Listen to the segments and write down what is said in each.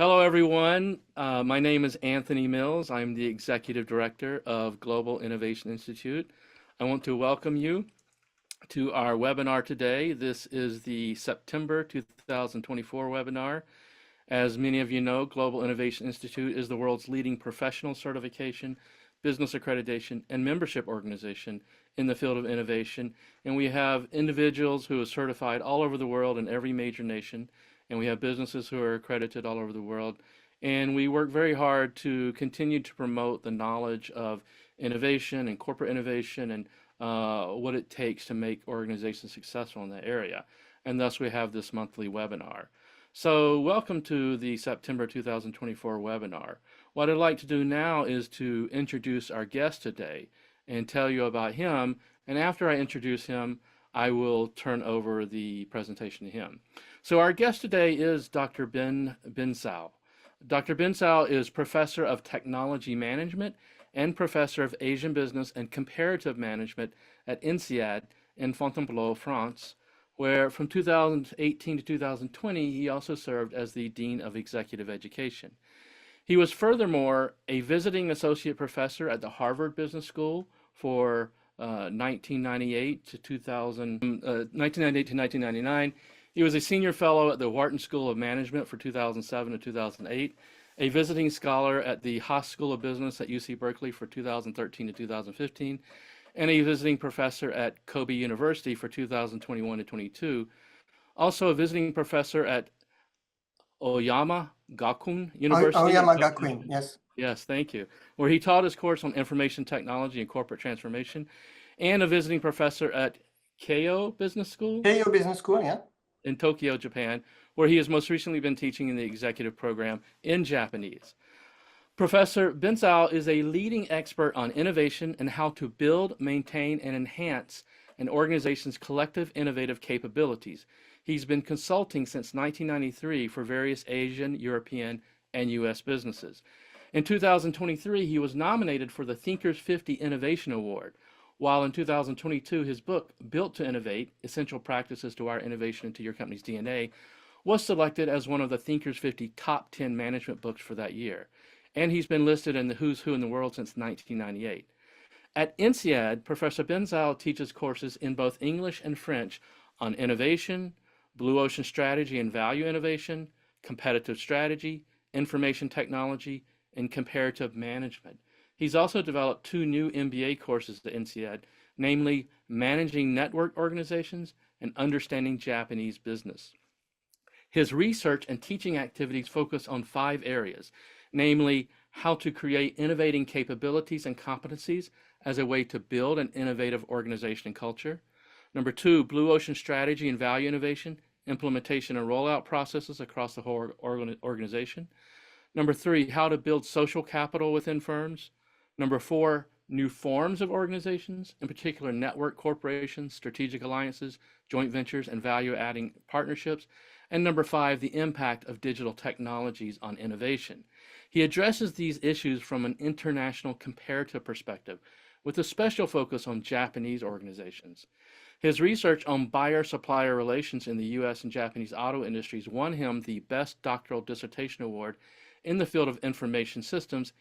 Hello, everyone. My name is Anthony Mills. I'm the Executive Director of Global Innovation Institute. I want to welcome you to our webinar today. This is the September 2024 webinar. As many of you know, Global Innovation Institute is the world's leading professional certification, business accreditation, and membership organization in the field of innovation. And we have individuals who are certified all over the world in every major nation, and we have businesses who are accredited all over the world. And we work very hard to continue to promote the knowledge of innovation and corporate innovation and what it takes to make organizations successful in that area. And thus we have this monthly webinar. So welcome to the September 2024 webinar. What I'd like to do now is to introduce our guest today and tell you about him. And after I introduce him, I will turn over the presentation to him. So our guest today is Dr. Bensaou. Dr. Bensaou is Professor of Technology Management and Professor of Asian Business and Comparative Management at INSEAD in Fontainebleau, France, where from 2018 to 2020, he also served as the Dean of Executive Education. He was furthermore a visiting associate professor at the Harvard Business School for 1998 to 1999. He was a senior fellow at the Wharton School of Management for 2007 to 2008, a visiting scholar at the Haas School of Business at UC Berkeley for 2013 to 2015, and a visiting professor at Kobe University for 2021 to 22. Also a visiting professor at Oyama Gakuen University. Oyama Gakuen, yes. Yes, thank you. Where he taught his course on information technology and corporate transformation, and a visiting professor at Keio Business School. Keio Business School, yeah. In Tokyo, Japan, where he has most recently been teaching in the executive program in Japanese. Professor Bensaou is a leading expert on innovation and how to build, maintain, and enhance an organization's collective innovative capabilities. He's been consulting since 1993 for various Asian, European, and U.S. businesses. In 2023, he was nominated for the Thinkers 50 Innovation Award, while in 2022, his book, Built to Innovate, Essential Practices to Wire Innovation into Your Company's DNA, was selected as one of the Thinkers 50 top 10 management books for that year. And he's been listed in the Who's Who in the World since 1998. At INSEAD, Professor Bensaou teaches courses in both English and French on innovation, blue ocean strategy and value innovation, competitive strategy, information technology, and comparative management. He's also developed 2 new MBA courses at INSEAD, namely Managing Network Organizations and Understanding Japanese Business. His research and teaching activities focus on 5 areas, namely how to create innovating capabilities and competencies as a way to build an innovative organization and culture. Number 2, blue ocean strategy and value innovation, implementation and rollout processes across the whole organization. Number 3, how to build social capital within firms. Number 4, new forms of organizations, in particular network corporations, strategic alliances, joint ventures, and value-adding partnerships. And number 5, the impact of digital technologies on innovation. He addresses these issues from an international comparative perspective, with a special focus on Japanese organizations. His research on buyer-supplier relations in the U.S. and Japanese auto industries won him the Best Doctoral Dissertation Award in the field of information systems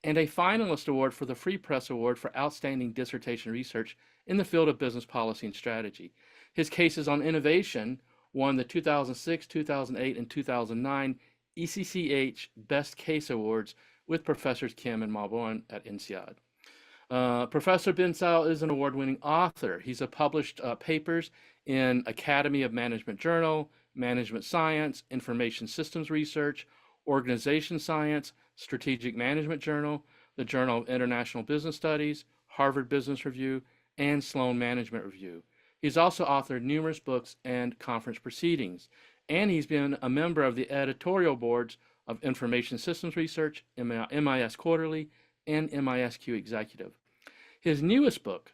and a finalist award for the Free Press Award for Outstanding Dissertation Research in the field of business policy and strategy. His cases on innovation won the 2006, 2008, and 2009 ECCH Best Case Awards with Professors Kim and Malborn at INSEAD. Professor Bensaou is an award-winning author. He's published papers in Academy of Management Journal, Management Science, Information Systems Research, Organization Science, Strategic Management Journal, the Journal of International Business Studies, Harvard Business Review, and Sloan Management Review. He's also authored numerous books and conference proceedings, and he's been a member of the editorial boards of Information Systems Research, MIS Quarterly, and MISQ Executive. His newest book,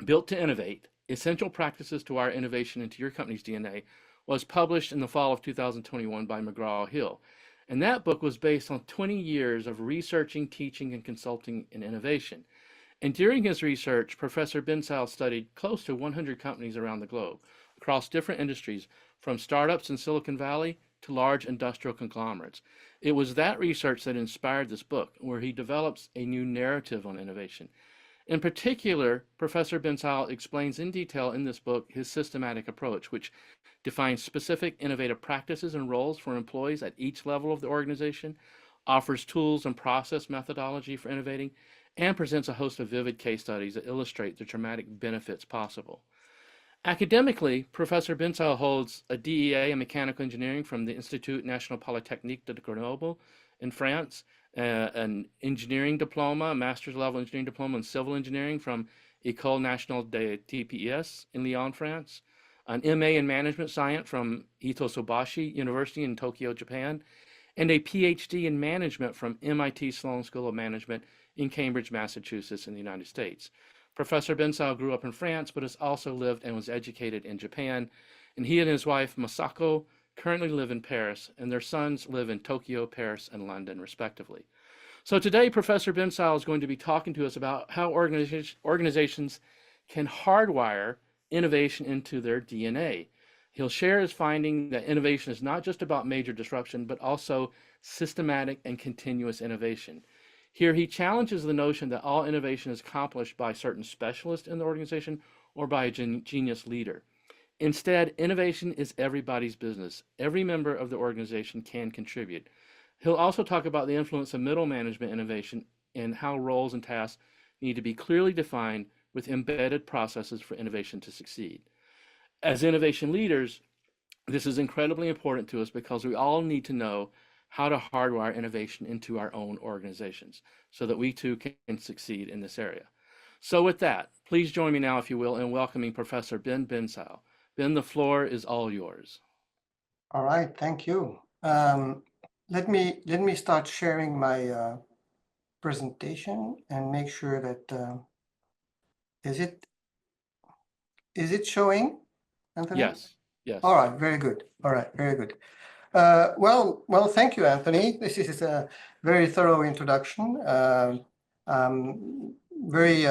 Built to Innovate, Essential Practices to Wire Innovation into Your Company's DNA, was published in the fall of 2021 by McGraw-Hill. And that book was based on 20 years of researching, teaching, and consulting in innovation. And during his research, Professor Bensaou studied close to 100 companies around the globe, across different industries, from startups in Silicon Valley to large industrial conglomerates. It was that research that inspired this book, where he develops a new narrative on innovation. In particular, Professor Bensaou explains in detail in this book his systematic approach, which defines specific innovative practices and roles for employees at each level of the organization, offers tools and process methodology for innovating, and presents a host of vivid case studies that illustrate the dramatic benefits possible. Academically, Professor Bensaou holds a DEA in mechanical engineering from the Institut National Polytechnique de Grenoble in France, an engineering diploma, a master's level engineering diploma in civil engineering from École Nationale de TPS in Lyon, France, an MA in management science from Itosobashi University in Tokyo, Japan, and a PhD in management from MIT Sloan School of Management in Cambridge, Massachusetts in the United States. Professor Bensaou grew up in France, but has also lived and was educated in Japan, and he and his wife Masako currently live in Paris, and their sons live in Tokyo, Paris, and London, respectively. So today, Professor Bensaou is going to be talking to us about how organizations can hardwire innovation into their DNA. He'll share his finding that innovation is not just about major disruption, but also systematic and continuous innovation. Here, he challenges the notion that all innovation is accomplished by certain specialists in the organization or by a genius leader. Instead, innovation is everybody's business. Every member of the organization can contribute. He'll also talk about the influence of middle management innovation and how roles and tasks need to be clearly defined with embedded processes for innovation to succeed. As innovation leaders, this is incredibly important to us because we all need to know how to hardwire innovation into our own organizations so that we too can succeed in this area. So with that, please join me now, if you will, in welcoming Professor Ben Bensaou. Ben, the floor is all yours. All right, thank you. Let me start sharing my presentation and make sure that is it showing, Anthony? Yes. Yes. All right, very good. All right, very good. Well, thank you, Anthony. This is a very thorough introduction. I'm very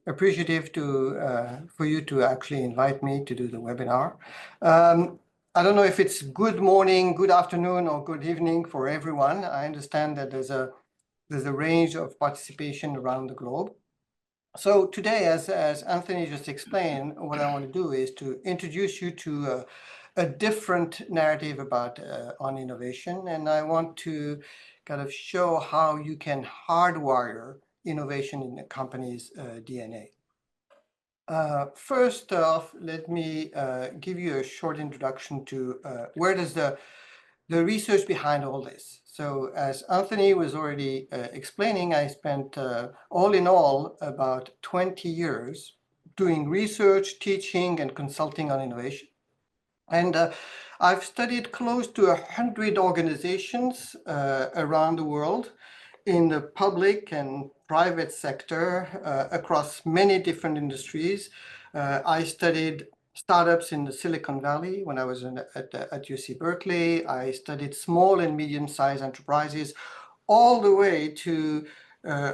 appreciative for you to actually invite me to do the webinar. I don't know if it's good morning, good afternoon, or good evening for everyone. I understand that there's a range of participation around the globe. So today, as Anthony just explained, what I want to do is to introduce you to a different narrative about on innovation, and I want to kind of show how you can hardwire innovation in the company's DNA. First off, let me give you a short introduction to where does the research behind all this. So as Anthony was already explaining, I spent all in all about 20 years doing research, teaching, and consulting on innovation. And I've studied close to 100 organizations around the world in the public and private sector across many different industries. I studied startups in the Silicon Valley when I was at UC Berkeley. I studied small and medium-sized enterprises all the way to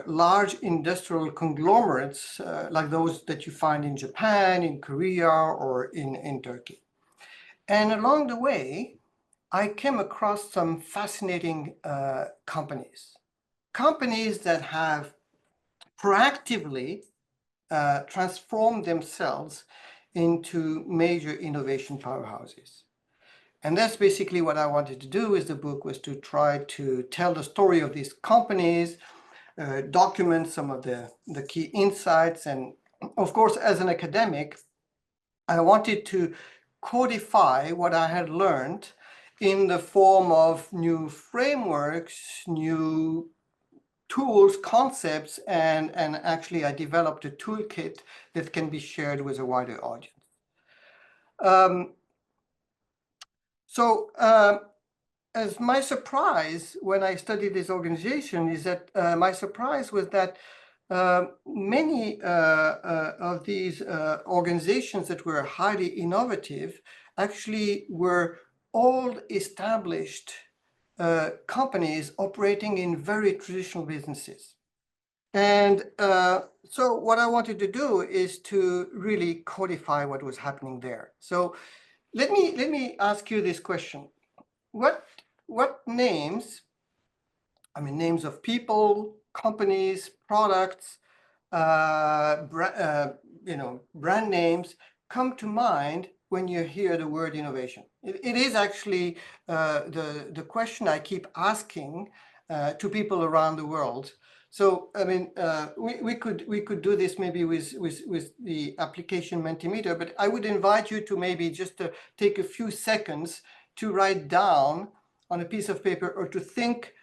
large industrial conglomerates like those that you find in Japan, in Korea, or in Turkey. And along the way, I came across some fascinating companies that have proactively transformed themselves into major innovation powerhouses. And that's basically what I wanted to do with the book, was to try to tell the story of these companies, document some of the key insights. And of course, as an academic, I wanted to codify what I had learned in the form of new frameworks, new tools, concepts, and actually I developed a toolkit that can be shared with a wider audience. As my surprise when I studied this organization is that my surprise was that many of these organizations that were highly innovative actually were old established companies operating in very traditional businesses. And so what I wanted to do is to really codify what was happening there. So let me ask you this question. what names, I mean, names of people, companies, products, brand names come to mind when you hear the word innovation. It is actually the question I keep asking to people around the world. So, I mean, we could do this maybe with the application Mentimeter, but I would invite you to maybe just take a few seconds to write down on a piece of paper or to think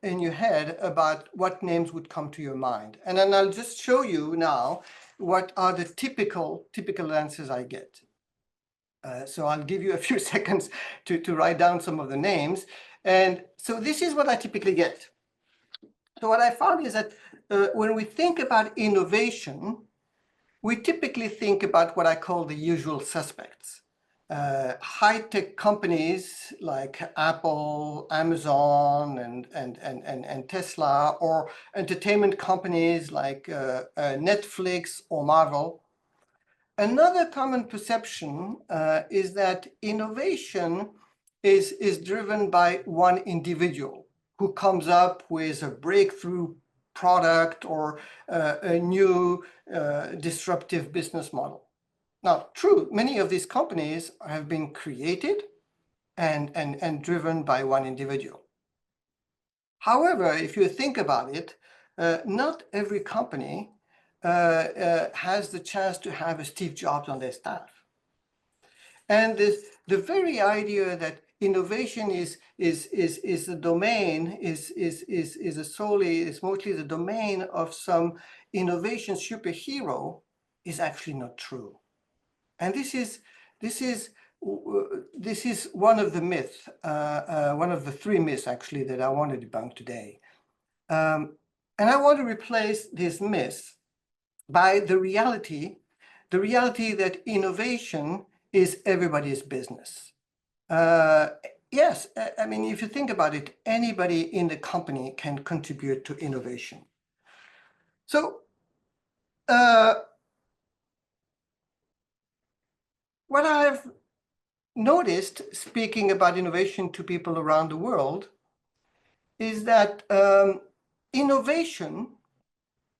in your head about what names would come to your mind. And then I'll just show you now what are the typical answers I get. So I'll give you a few seconds to write down some of the names. And so this is what I typically get. So what I found is that when we think about innovation, we typically think about what I call the usual suspects. High-tech companies like Apple, Amazon, and Tesla, or entertainment companies like Netflix or Marvel. Another common perception is that innovation is driven by one individual who comes up with a breakthrough product or a new disruptive business model. Now, true, many of these companies have been created and driven by one individual. However, if you think about it, not every company has the chance to have a Steve Jobs on their staff. And the very idea that innovation is a domain, is mostly the domain of some innovation superhero is actually not true. And this is one of the myths, one of the three myths actually that I want to debunk today. And I want to replace this myth by the reality that innovation is everybody's business. Yes, I mean, if you think about it, anybody in the company can contribute to innovation. So what I've noticed, speaking about innovation to people around the world, is that innovation,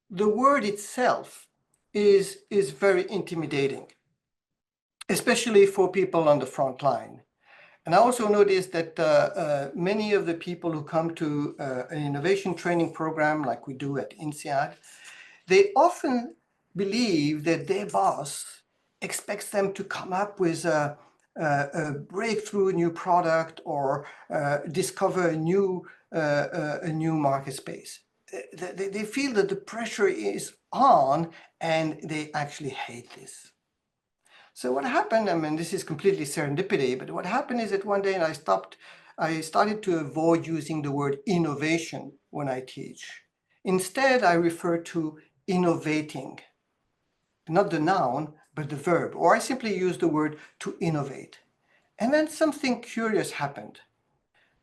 the word itself, is very intimidating, especially for people on the front line. And I also noticed that many of the people who come to an innovation training program like we do at INSEAD, they often believe that their boss expects them to come up with a breakthrough new product or discover a new market space. They feel that the pressure is on and they actually hate this. So what happened, I mean, this is completely serendipity, but what happened is that one day I started to avoid using the word innovation when I teach. Instead, I refer to innovating, not the noun, but the verb, or I simply use the word to innovate. And then something curious happened.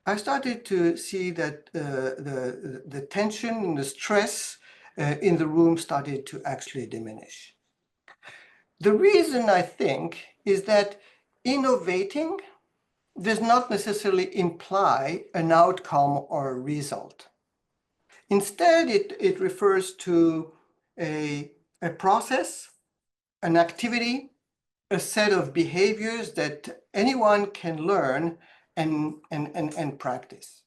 I started to see that the tension and the stress in the room started to actually diminish. The reason I think is that innovating does not necessarily imply an outcome or a result. Instead, it refers to a process, an activity, a set of behaviors that anyone can learn and practice.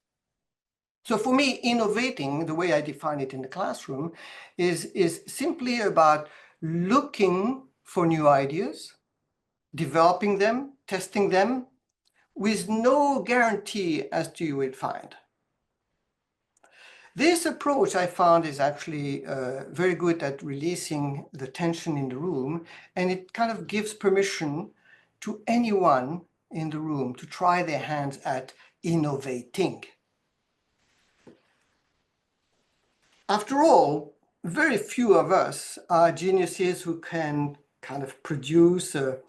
So for me, innovating, the way I define it in the classroom, is simply about looking for new ideas, developing them, testing them, with no guarantee as to you will find. This approach I found is actually very good at releasing the tension in the room, and it kind of gives permission to anyone in the room to try their hands at innovating. After all, very few of us are geniuses who can kind of produce a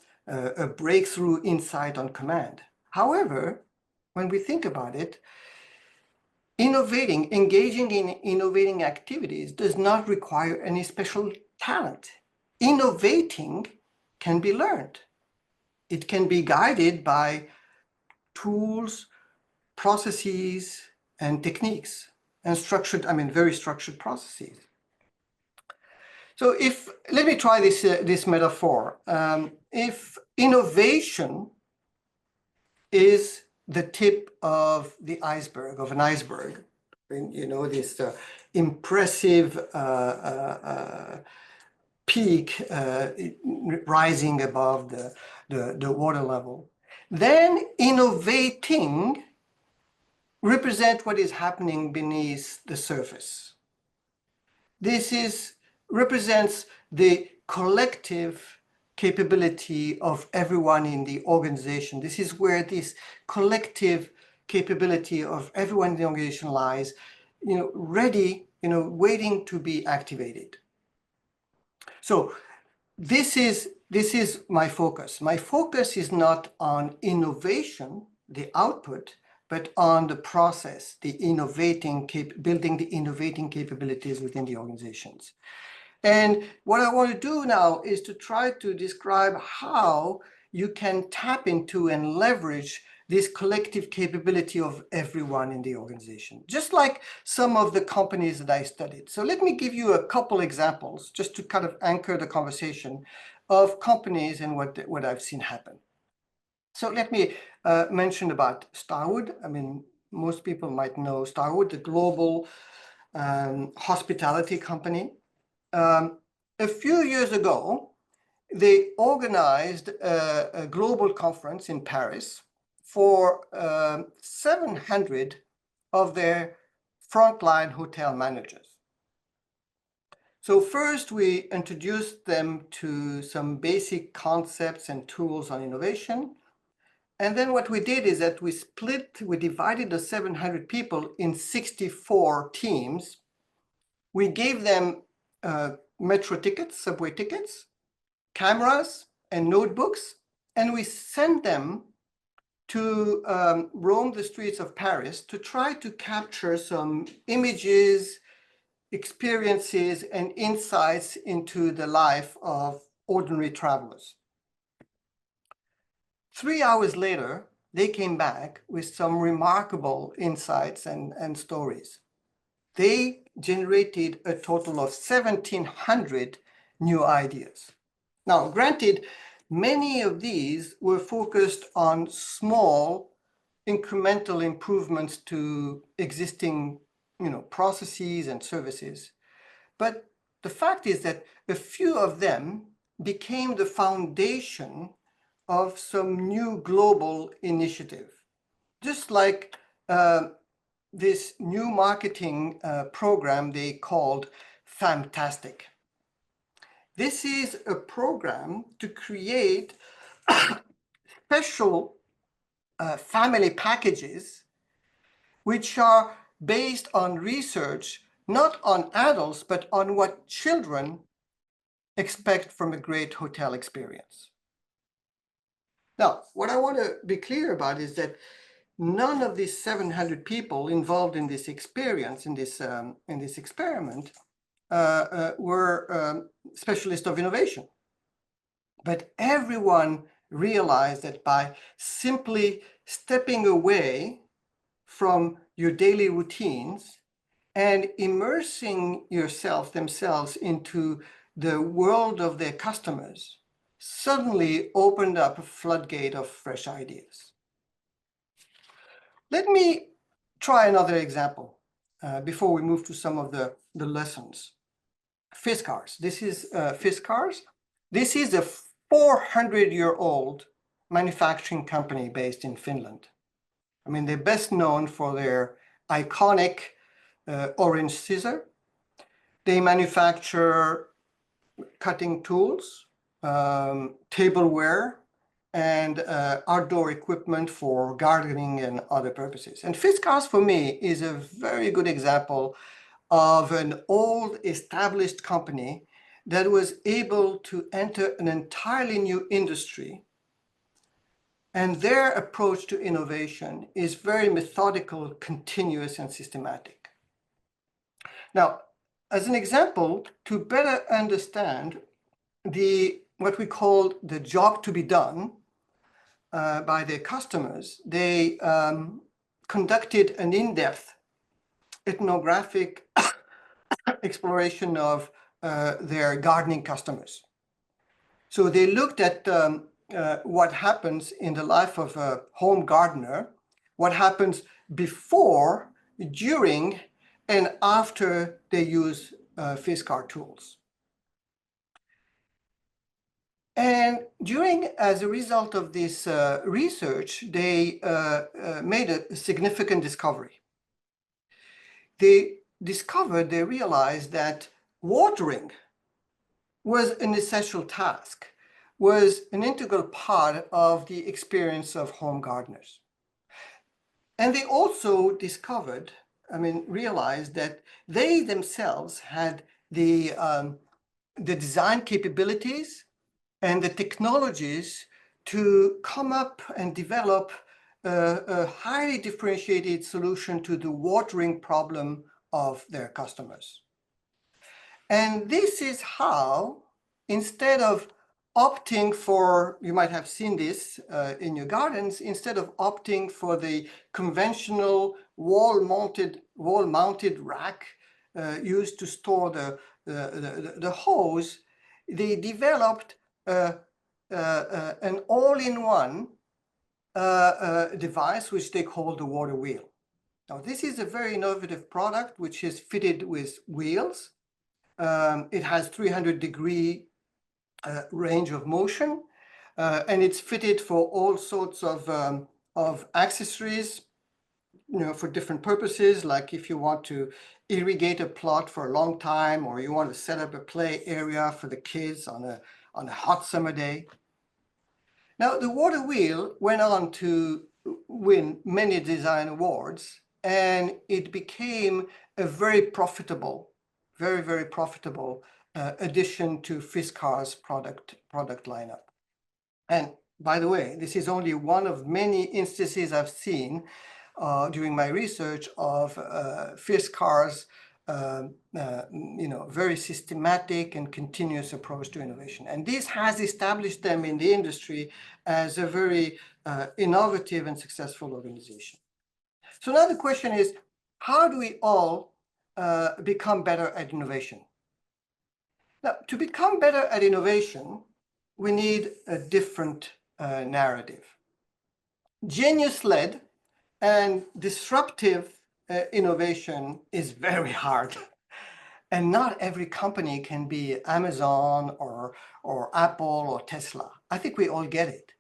breakthrough insight on command. However, when we think about it, engaging in innovating activities does not require any special talent. Innovating can be learned. It can be guided by tools, processes and techniques and structured, very structured processes. So let me try this metaphor. If innovation is the tip of the iceberg, of an iceberg, this impressive peak rising above the water level, then innovating represent what is happening beneath the surface. This represents the collective capability of everyone in the organization. This is where this collective capability of everyone in the organization lies, ready, waiting to be activated. So this is my focus. My focus is not on innovation, the output, but on the process, building the innovating capabilities within the organizations. And what I want to do now is to try to describe how you can tap into and leverage this collective capability of everyone in the organization, just like some of the companies that I studied. So let me give you a couple examples just to kind of anchor the conversation of companies and what I've seen happen. So let me mention about Starwood. Most people might know Starwood, the global hospitality company. A few years ago, they organized a global conference in Paris for 700 of their frontline hotel managers. So first, we introduced them to some basic concepts and tools on innovation. And then what we did is that we divided the 700 people in 64 teams. We gave them metro tickets, subway tickets, cameras, and notebooks, and we sent them to roam the streets of Paris to try to capture some images, experiences, and insights into the life of ordinary travelers. 3 hours later, they came back with some remarkable insights and stories. They generated a total of 1,700 new ideas. Now, granted, many of these were focused on small incremental improvements to existing processes and services. But the fact is that a few of them became the foundation of some new global initiative. Just like this new marketing program they called Fantastic. This is a program to create special family packages which are based on research, not on adults, but on what children expect from a great hotel experience. Now, what I want to be clear about is that none of these 700 people involved in this experience, in this experiment, were specialists of innovation. But everyone realized that by simply stepping away from your daily routines and immersing themselves into the world of their customers, suddenly opened up a floodgate of fresh ideas. Let me try another example before we move to some of the lessons. Fiskars. This is Fiskars. This is a 400-year-old manufacturing company based in Finland. They're best known for their iconic orange scissor. They manufacture cutting tools, tableware, and outdoor equipment for gardening and other purposes. And Fiskars, for me, is a very good example of an old established company that was able to enter an entirely new industry. And their approach to innovation is very methodical, continuous, and systematic. Now, as an example, to better understand what we call the job to be done by their customers, they conducted an in-depth ethnographic exploration of their gardening customers. So they looked at what happens in the life of a home gardener, what happens before, during, and after they use Fiskar tools. And as a result of this research, they made a significant discovery. They realized that watering was an essential task, was an integral part of the experience of home gardeners. And they also realized that they themselves had the design capabilities and the technologies to come up and develop a highly differentiated solution to the watering problem of their customers. And this is how, instead of opting for, you might have seen this in your gardens, instead of opting for the conventional wall-mounted rack used to store the hose, they developed an all-in-one device which they call the water wheel. Now, this is a very innovative product which is fitted with wheels. It has 300-degree range of motion, and it's fitted for all sorts of accessories, for different purposes, like if you want to irrigate a plot for a long time, or you want to set up a play area for the kids on a hot summer day. Now, the water wheel went on to win many design awards, and it became a very profitable, very profitable addition to Fiskar's product lineup. And by the way, this is only one of many instances I've seen during my research of Fiskar's very systematic and continuous approach to innovation. And this has established them in the industry as a very innovative and successful organization. So now the question is, how do we all become better at innovation? Now, to become better at innovation, we need a different narrative. Genius-led and disruptive innovation is very hard. And not every company can be Amazon or Apple or Tesla. I think we all get it.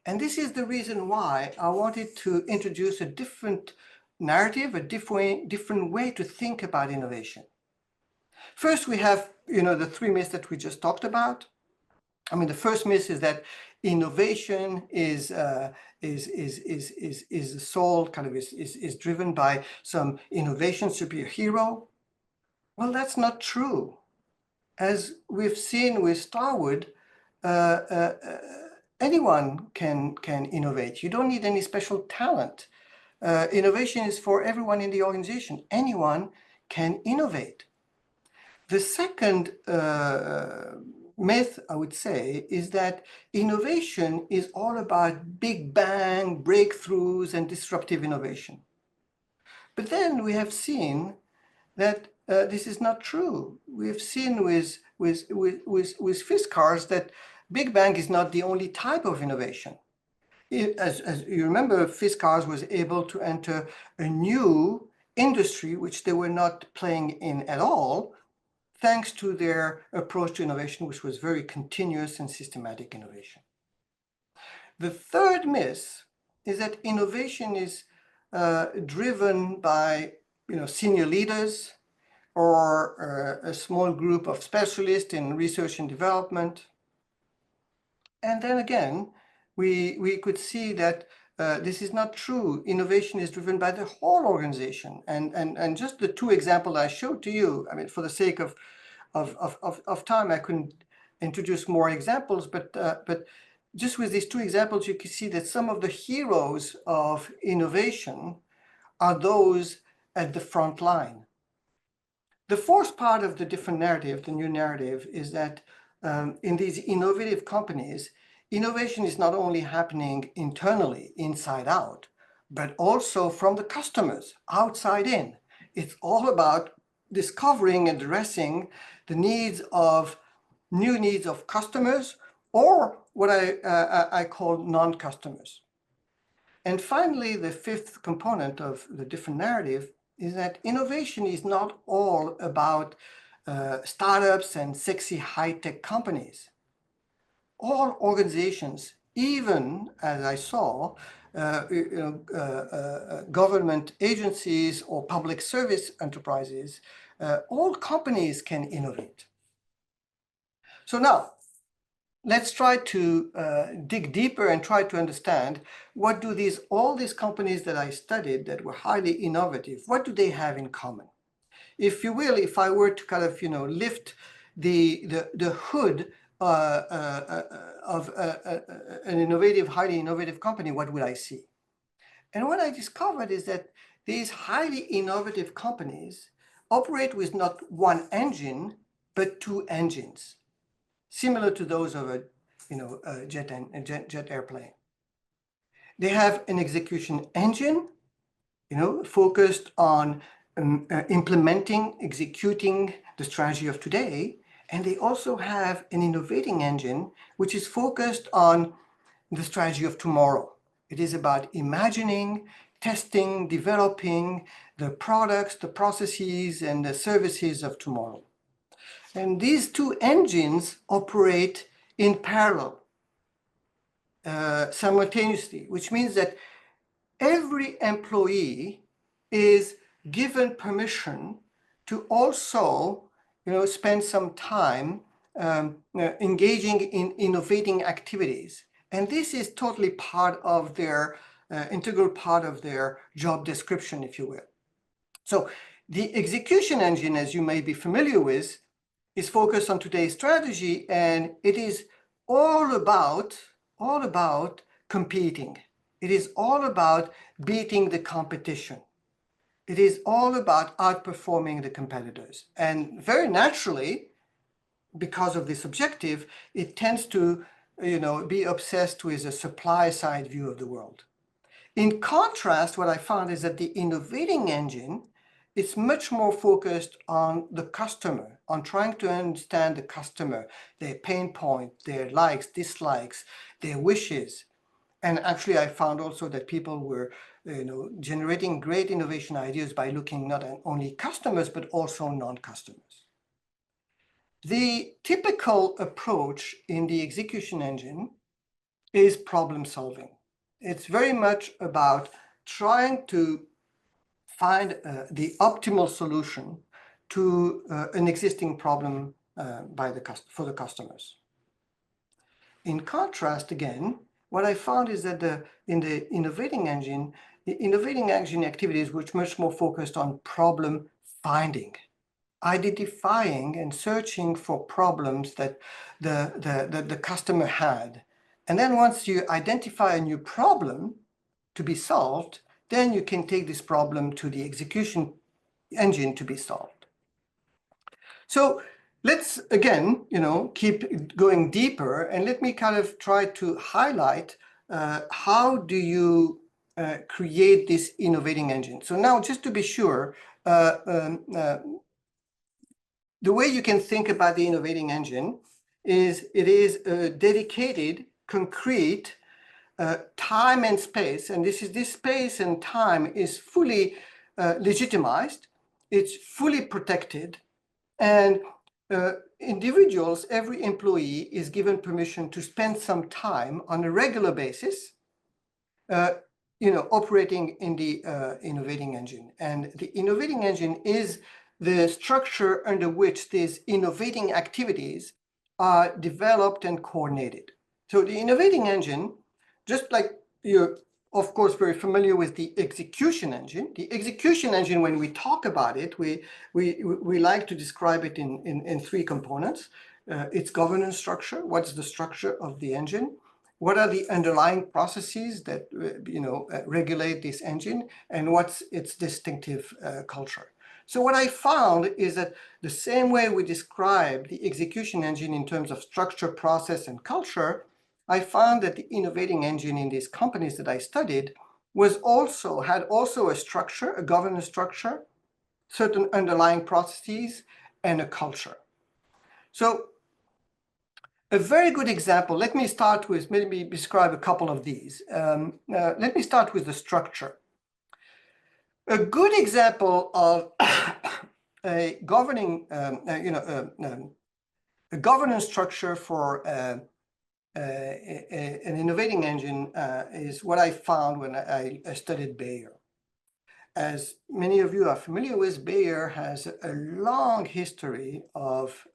And this is the reason why I wanted to introduce a different narrative, a different way to think about innovation. First, we have the three myths that we just talked about. The first myth is that innovation is driven by some innovation superhero. Well, that's not true. As we've seen with Starwood, anyone can innovate. You don't need any special talent. Innovation is for everyone in the organization. Anyone can innovate. The second myth, I would say, is that innovation is all about big bang breakthroughs and disruptive innovation. But then we have seen that this is not true. We have seen with Fiskars that big bang is not the only type of innovation. As you remember, Fiskars was able to enter a new industry which they were not playing in at all, thanks to their approach to innovation, which was very continuous and systematic innovation. The third myth is that innovation is driven by senior leaders or a small group of specialists in research and development. And then again, we could see that this is not true. Innovation is driven by the whole organization. And just the two examples I showed to you, for the sake of time, I couldn't introduce more examples, but just with these two examples, you can see that some of the heroes of innovation are those at the front line. The fourth part of the different narrative, the new narrative, is that in these innovative companies, innovation is not only happening internally, inside out, but also from the customers, outside in. It's all about discovering and addressing the new needs of customers, or what I call non-customers. And finally, the fifth component of the different narrative is that innovation is not all about startups and sexy high-tech companies. All organizations, even as I saw, government agencies or public service enterprises, all companies can innovate. So now, let's try to dig deeper and try to understand what do all these companies that I studied that were highly innovative, what do they have in common? If you will, if I were to kind of lift the hood of an highly innovative company, what would I see? And what I discovered is that these highly innovative companies operate with not one engine, but two engines, similar to those of a jet airplane. They have an execution engine, focused on implementing, executing the strategy of today. And they also have an innovating engine, which is focused on the strategy of tomorrow. It is about imagining, testing, developing the products, the processes, and the services of tomorrow. And these two engines operate in parallel, simultaneously, which means that every employee is given permission to also spend some time engaging in innovating activities. And this is totally part of their integral part of their job description, if you will. So the execution engine, as you may be familiar with, is focused on today's strategy, and it is all about competing. It is all about beating the competition. It is all about outperforming the competitors. And very naturally, because of this objective, it tends to be obsessed with a supply side view of the world. In contrast, what I found is that the innovating engine is much more focused on the customer, on trying to understand the customer, their pain point, their likes, dislikes, their wishes. And actually, I found also that people were generating great innovation ideas by looking not at only customers, but also non-customers. The typical approach in the execution engine is problem solving. It's very much about trying to find the optimal solution to an existing problem for the customers. In contrast, again, what I found is that in the innovating engine activities were much more focused on problem finding, identifying and searching for problems that the customer had. And then once you identify a new problem to be solved, then you can take this problem to the execution engine to be solved. So let's again, keep going deeper, and let me kind of try to highlight how do you create this innovating engine. So now, just to be sure, the way you can think about the innovating engine is it is a dedicated, concrete time and space, and this space and time is fully legitimized, it's fully protected, and individuals, every employee is given permission to spend some time on a regular basis operating in the innovating engine. And the innovating engine is the structure under which these innovating activities are developed and coordinated. So the innovating engine, just like you're, of course, very familiar with the execution engine. The execution engine, when we talk about it, we like to describe it in three components. Its governance structure, what's the structure of the engine? What are the underlying processes that regulate this engine, and what's its distinctive culture? So what I found is that the same way we describe the execution engine in terms of structure, process, and culture, I found that the innovating engine in these companies that I studied had also a structure, a governance structure, certain underlying processes, and a culture. So a very good example, let me start with, maybe describe a couple of these. Let me start with the structure. A good example of a governing, a governance structure for an innovating engine is what I found when I studied Bayer. As many of you are familiar with, Bayer has a long history of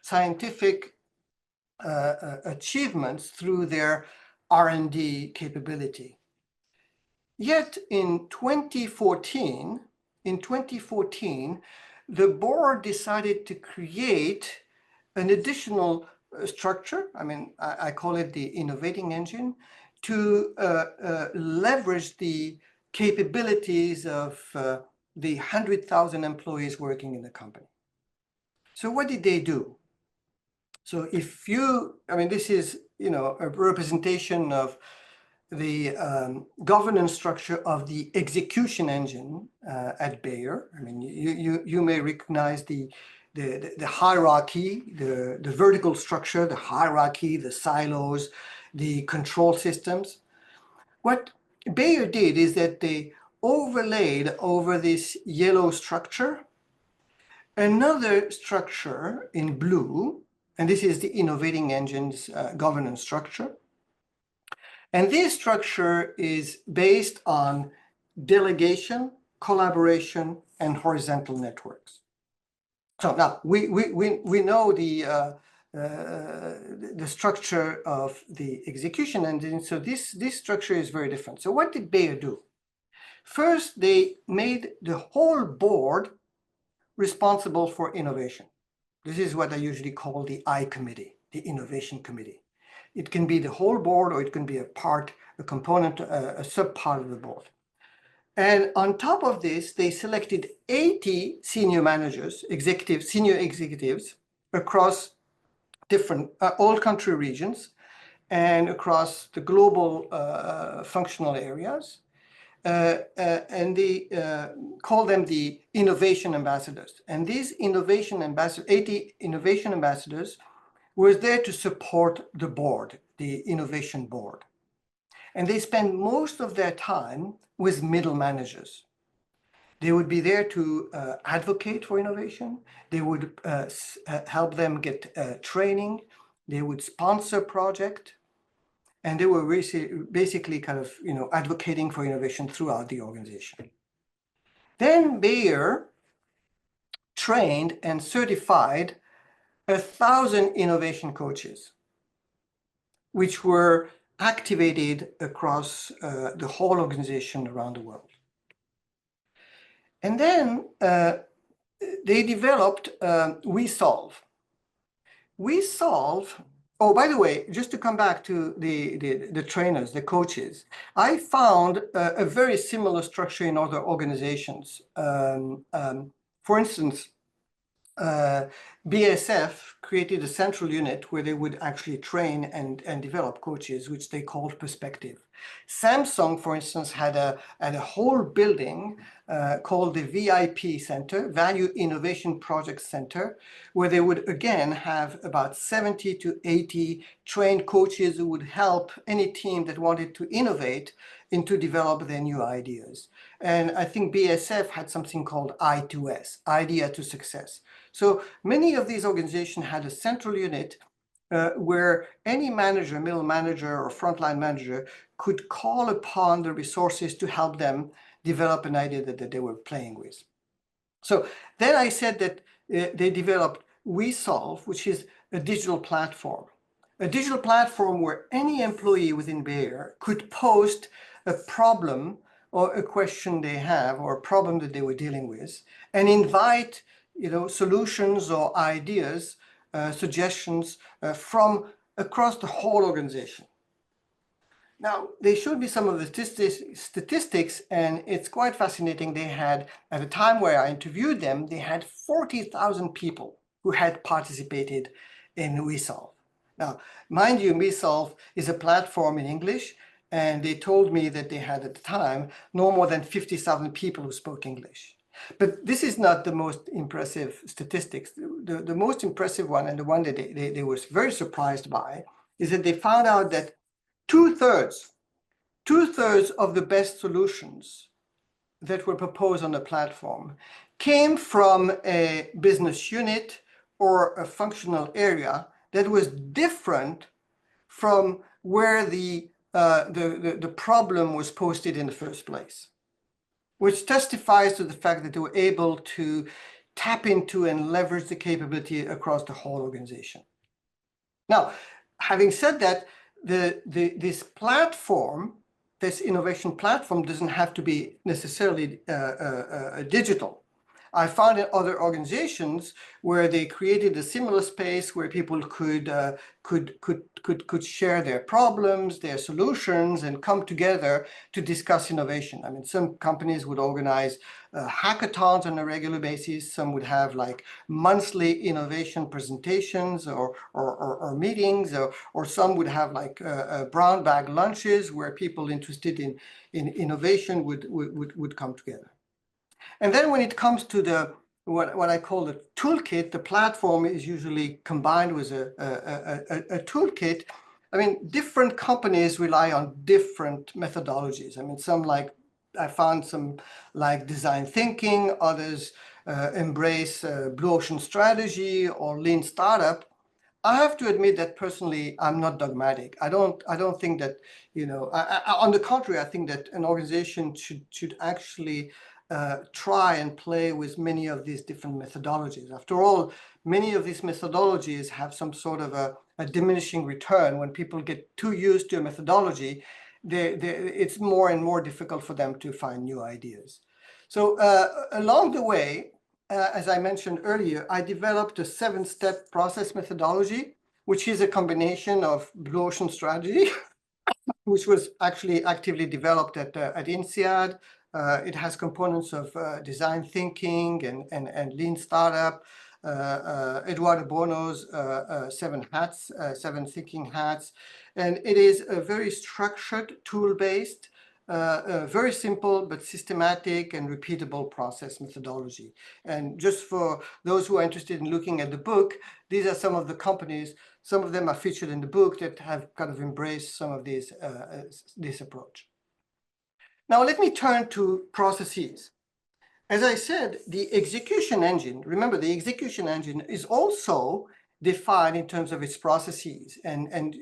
scientific achievements through their R&D capability. Yet in 2014, the board decided to create an additional structure. I mean, I call it the innovating engine, to leverage the capabilities of the 100,000 employees working in the company. So what did they do? So if you, I mean, this is, a representation of the governance structure of the execution engine at Bayer. I mean, you may recognize the hierarchy, the vertical structure, the hierarchy, the silos, the control systems. What Bayer did is that they overlaid over this yellow structure another structure in blue, and this is the innovating engine's governance structure. And this structure is based on delegation, collaboration, and horizontal networks. So now we know the structure of the execution engine. So this structure is very different. So what did Bayer do? First, they made the whole board responsible for innovation. This is what I usually call the I committee, the innovation committee. It can be the whole board, or it can be a component, a sub-part of the board. And on top of this, they selected 80 senior managers, senior executives across different, all country regions and across the global functional areas. And they call them the innovation ambassadors. And these innovation ambassadors, 80 innovation ambassadors, was there to support the board, the innovation board. And they spend most of their time with middle managers. They would be there to advocate for innovation. They would help them get training. They would sponsor projects. And they were basically kind of, advocating for innovation throughout the organization. Then Bayer trained and certified 1,000 innovation coaches, which were activated across the whole organization around the world. And then they developed WeSolve. WeSolve, oh, by the way, just to come back to the trainers, the coaches, I found a very similar structure in other organizations. For instance, BASF created a central unit where they would actually train and develop coaches, which they called Perspective. Samsung, for instance, had a whole building called the VIP Center, Value Innovation Project Center, where they would again have about 70 to 80 trained coaches who would help any team that wanted to innovate and to develop their new ideas. And I think BASF had something called I2S, Idea to Success. So many of these organizations had a central unit where any manager, middle manager, or frontline manager could call upon the resources to help them develop an idea that they were playing with. So then I said that they developed WeSolve, which is a digital platform where any employee within Bayer could post a problem or a question they have or a problem that they were dealing with, and invite solutions or ideas, suggestions from across the whole organization. Now, they showed me some of the statistics, and it's quite fascinating. They had, at the time where I interviewed them, they had 40,000 people who had participated in WeSolve. Now, mind you, WeSolve is a platform in English, And they told me that they had at the time no more than 50,000 people who spoke English. But this is not the most impressive statistics. The most impressive one, and the one that they were very surprised by, is that they found out that two-thirds of the best solutions that were proposed on the platform came from a business unit or a functional area that was different from where the problem was posted in the first place, which testifies to the fact that they were able to tap into and leverage the capability across the whole organization. Now, having said that, this platform, this innovation platform, doesn't have to be necessarily digital. I found in other organizations where they created a similar space where people could share their problems, their solutions, and come together to discuss innovation. I mean, some companies would organize hackathons on a regular basis. Some would have like monthly innovation presentations or meetings, or some would have like brown bag lunches where people interested in innovation would come together. And then when it comes to the what I call the toolkit, the platform is usually combined with a toolkit. I mean, different companies rely on different methodologies. I mean, I found some like design thinking, others embrace blue ocean strategy or lean startup. I have to admit that personally, I'm not dogmatic. I don't think that, on the contrary, I think that an organization should actually try and play with many of these different methodologies. After all, many of these methodologies have some sort of a diminishing return. When people get too used to a methodology, it's more and more difficult for them to find new ideas. So along the way, as I mentioned earlier, I developed a 7-step process methodology, which is a combination of blue ocean strategy, which was actually actively developed at INSEAD. It has components of design thinking and lean startup. Eduardo Bono's 7 thinking hats. And it is a very structured, tool-based, very simple but systematic and repeatable process methodology. And just for those who are interested in looking at the book, these are some of the companies, some of them are featured in the book that have kind of embraced some of this approach. Now let me turn to processes. As I said, the execution engine, remember the execution engine is also defined in terms of its processes and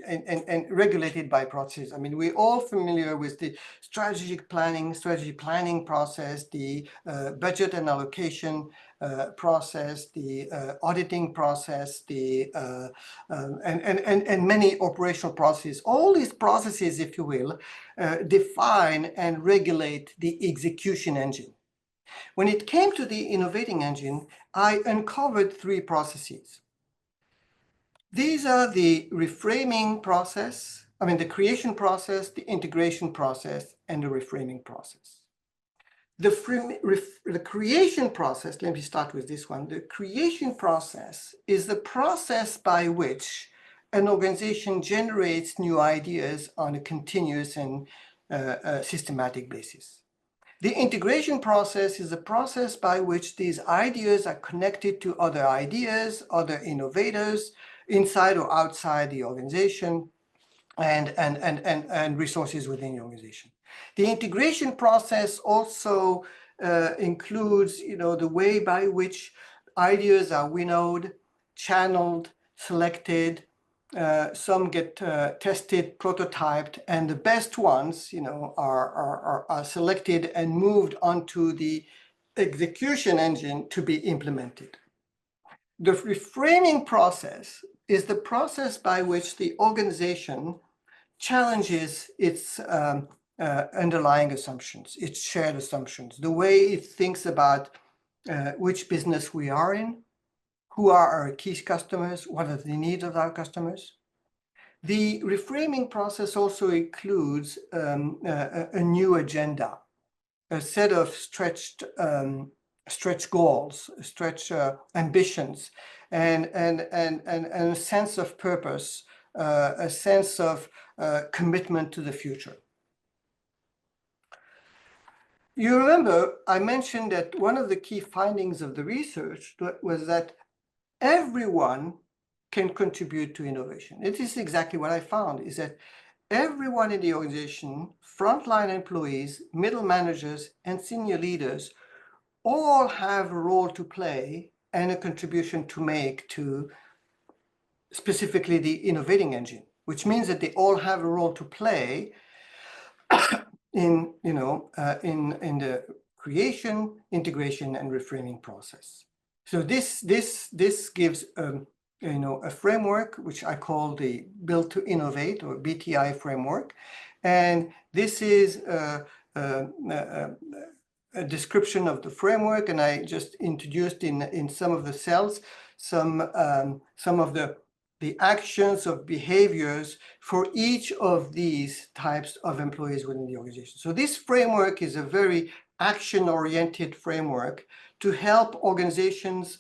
regulated by processes. I mean, we're all familiar with the strategy planning process, the budget and allocation process, the auditing process, and many operational processes. All these processes, if you will, define and regulate the execution engine. When it came to the innovating engine, I uncovered 3 processes. These are the reframing process, the creation process, the integration process, and the reframing process. The creation process, let me start with this one. The creation process is the process by which an organization generates new ideas on a continuous and systematic basis. The integration process is the process by which these ideas are connected to other ideas, other innovators, inside or outside the organization, and resources within the organization. The integration process also includes, the way by which ideas are winnowed, channeled, selected. Some get tested, prototyped, and the best ones, are selected and moved onto the execution engine to be implemented. The reframing process is the process by which the organization challenges its underlying assumptions, its shared assumptions, the way it thinks about which business we are in, who are our key customers, what are the needs of our customers. The reframing process also includes a new agenda, a set of stretch goals, stretch ambitions, and a sense of purpose, a sense of commitment to the future. you remember I mentioned that one of the key findings of the research was that everyone can contribute to innovation. It is exactly what I found, is that everyone in the organization, frontline employees, middle managers, and senior leaders all have a role to play and a contribution to make to specifically the innovating engine, which means that they all have a role to play in, in the creation, integration, and reframing process. So this gives a framework which I call the Build to Innovate, or BTI framework, and this is a description of the framework, and I just introduced in some of the cells some of the actions of behaviors for each of these types of employees within the organization. So this framework is a very action-oriented framework to help organizations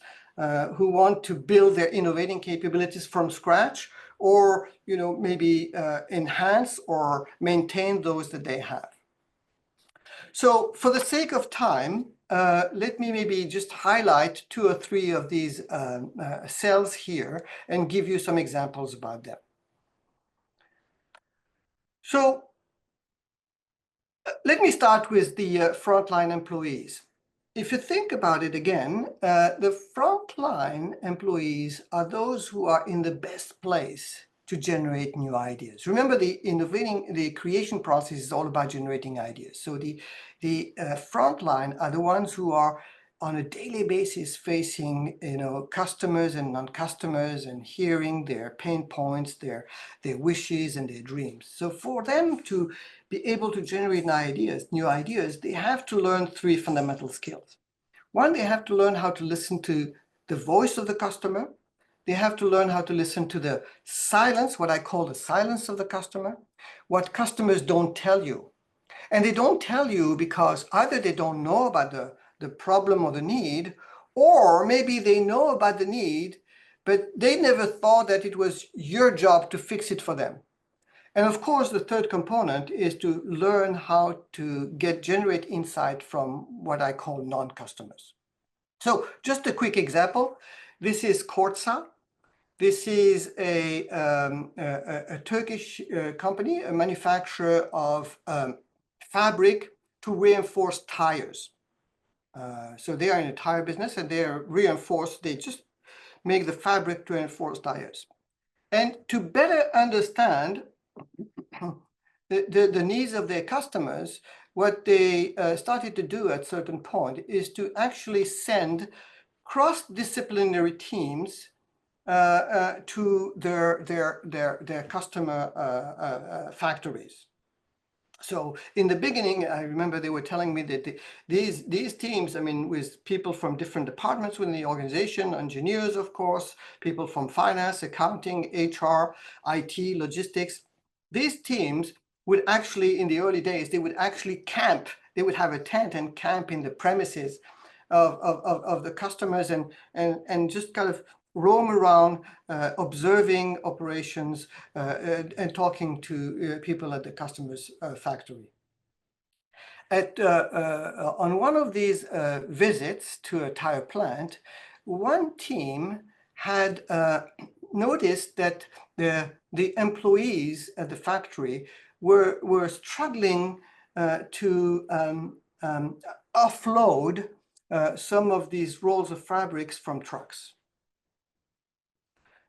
who want to build their innovating capabilities from scratch, or maybe enhance or maintain those that they have. So for the sake of time, let me maybe just highlight 2 or 3 of these cells here and give you some examples about them. So let me start with the frontline employees. If you think about it again, the frontline employees are those who are in the best place to generate new ideas. Remember, the creation process is all about generating ideas. So the frontline are the ones who are on a daily basis facing customers and non-customers and hearing their pain points, their wishes and their dreams. So for them to be able to generate new ideas, they have to learn 3 fundamental skills. One, they have to learn how to listen to the voice of the customer. They have to learn how to listen to the silence, what I call the silence of the customer, what customers don't tell you. And they don't tell you because either they don't know about the problem or the need, or maybe they know about the need, but they never thought that it was your job to fix it for them. And of course, the third component is to learn how to generate insight from what I call non-customers. So just a quick example. This is Kortsa. This is a Turkish company, a manufacturer of fabric to reinforce tires. So they are in the tire business, and they are reinforced. They just make the fabric to reinforce tires. And to better understand the needs of their customers, what they started to do at a certain point is to actually send cross-disciplinary teams to their customer factories. So in the beginning, I remember they were telling me that these teams, with people from different departments within the organization, engineers, of course, people from finance, accounting, HR, IT, logistics, these teams would actually, in the early days, they would actually camp. They would have a tent and camp in the premises of the customers and just kind of roam around, observing operations and talking to people at the customer's factory. On one of these visits to a tire plant, one team had noticed that the employees at the factory were struggling to offload some of these rolls of fabrics from trucks.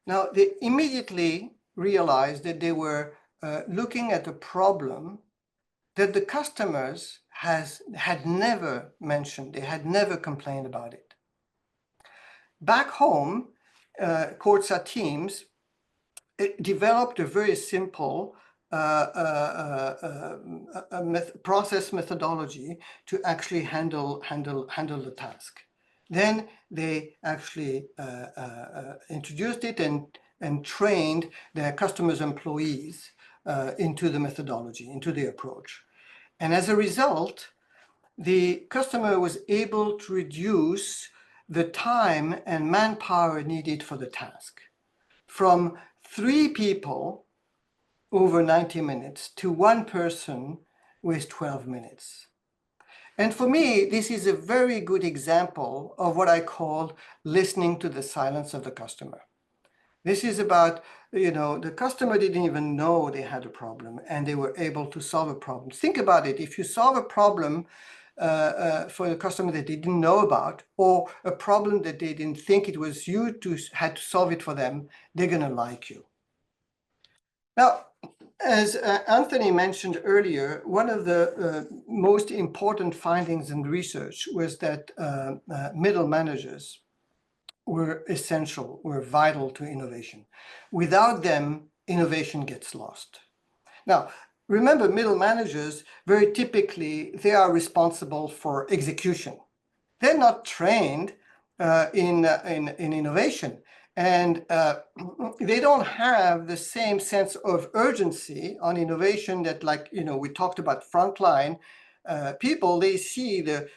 Now, they immediately realized that they were looking at a problem that the customers had never mentioned. They had never complained about it. Back home, Kortsa teams developed a very simple process methodology to actually handle the task. Then they actually introduced it and trained their customers' employees into the methodology, into the approach. And as a result, the customer was able to reduce the time and manpower needed for the task from 3 people over 90 minutes to 1 person with 12 minutes. And for me, this is a very good example of what I call listening to the silence of the customer. This is about, the customer didn't even know they had a problem and they were able to solve a problem. Think about it. If you solve a problem for the customer that they didn't know about, or a problem that they didn't think it was you had to solve it for them, they're going to like you. Now, as Anthony mentioned earlier, one of the most important findings in the research was that middle managers were essential, were vital to innovation. Without them, innovation gets lost. Now, remember, middle managers, very typically, they are responsible for execution. They're not trained in innovation. And they don't have the same sense of urgency on innovation that, like, we talked about frontline people. They see the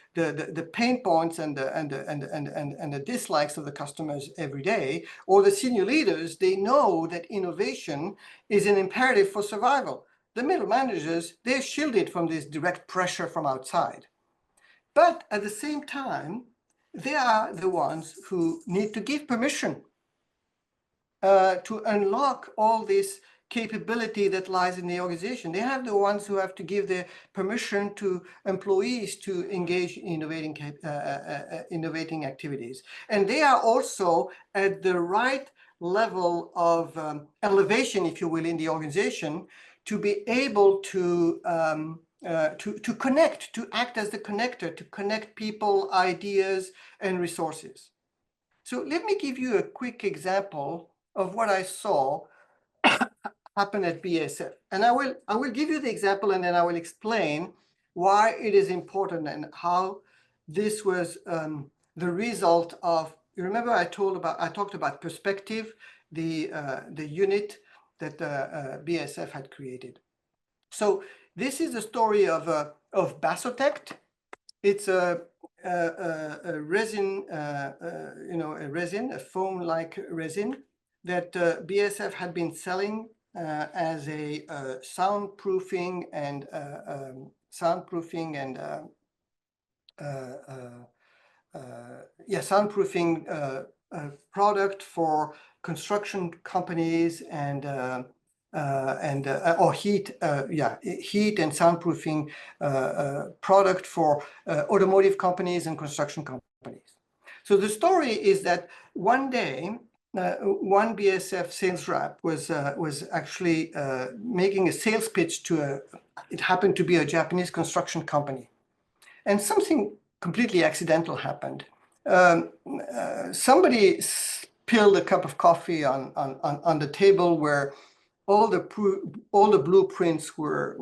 pain points and the dislikes of the customers every day. Or the senior leaders, they know that innovation is an imperative for survival. The middle managers, they're shielded from this direct pressure from outside. But at the same time, they are the ones who need to give permission to unlock all this capability that lies in the organization. They have the ones who have to give the permission to employees to engage in innovating activities. And they are also at the right level of elevation, if you will, in the organization to be able to connect, to act as the connector, to connect people, ideas, and resources. So let me give you a quick example of what I saw happen at BASF. And I will give you the example, and then I will explain why it is important and how this was the result of, you remember I talked about perspective, the unit that BASF had created. So this is the story of Basotect. It's a resin, a foam-like resin that BASF had been selling as a soundproofing product for construction companies or heat and soundproofing product for automotive companies and construction companies. So the story is that one day, one BASF sales rep was actually making a sales pitch to it happened to be a Japanese construction company, and something completely accidental happened. Somebody spilled a cup of coffee on the table where all the blueprints were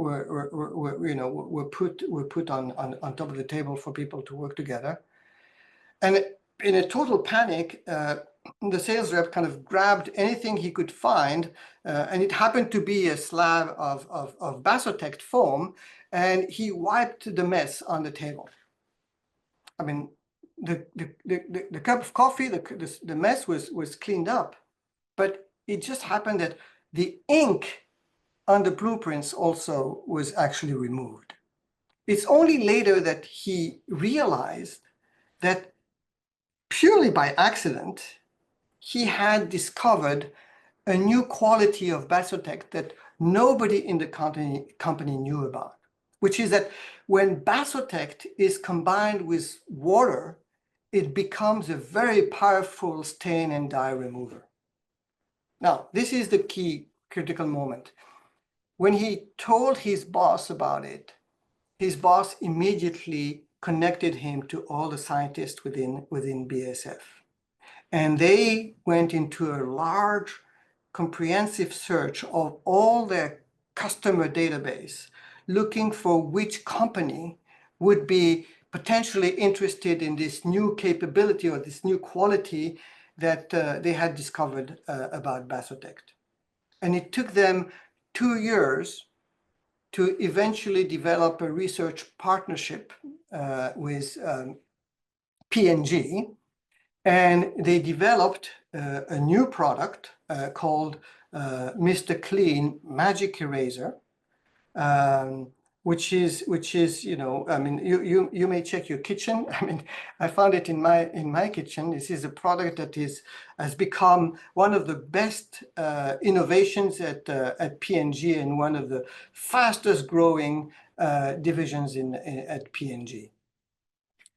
put on top of the table for people to work together. And in a total panic, the sales rep kind of grabbed anything he could find, and it happened to be a slab of Basotect foam, and he wiped the mess on the table. I mean, the cup of coffee, the mess was cleaned up, but it just happened that the ink on the blueprints also was actually removed. It's only later that he realized that purely by accident, he had discovered a new quality of Basotect that nobody in the company knew about, which is that when Basotect is combined with water, it becomes a very powerful stain and dye remover. Now, this is the key critical moment. When he told his boss about it, his boss immediately connected him to all the scientists within BASF. And they went into a large, comprehensive search of all their customer database, looking for which company would be potentially interested in this new capability or this new quality that they had discovered about Basotect. And it took them 2 years to eventually develop a research partnership with P&G. And they developed a new product called Mr. Clean Magic Eraser. which is, I mean, you may check your kitchen. I mean, I found it in my kitchen. This is a product that has become one of the best innovations at P&G, and one of the fastest growing divisions at P&G.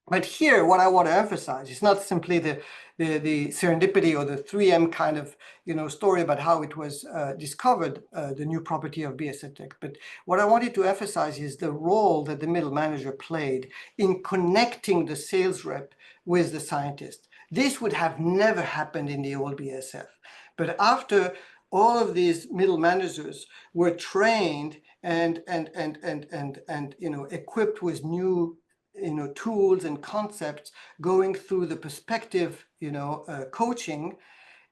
But here, what I want to emphasize is not simply the serendipity or the 3M kind of story about how it was discovered, the new property of BSF, but what I wanted to emphasize is the role that the middle manager played in connecting the sales rep with the scientist. This would have never happened in the old BSF, but after all of these middle managers were trained and equipped with new tools and concepts, going through the perspective coaching,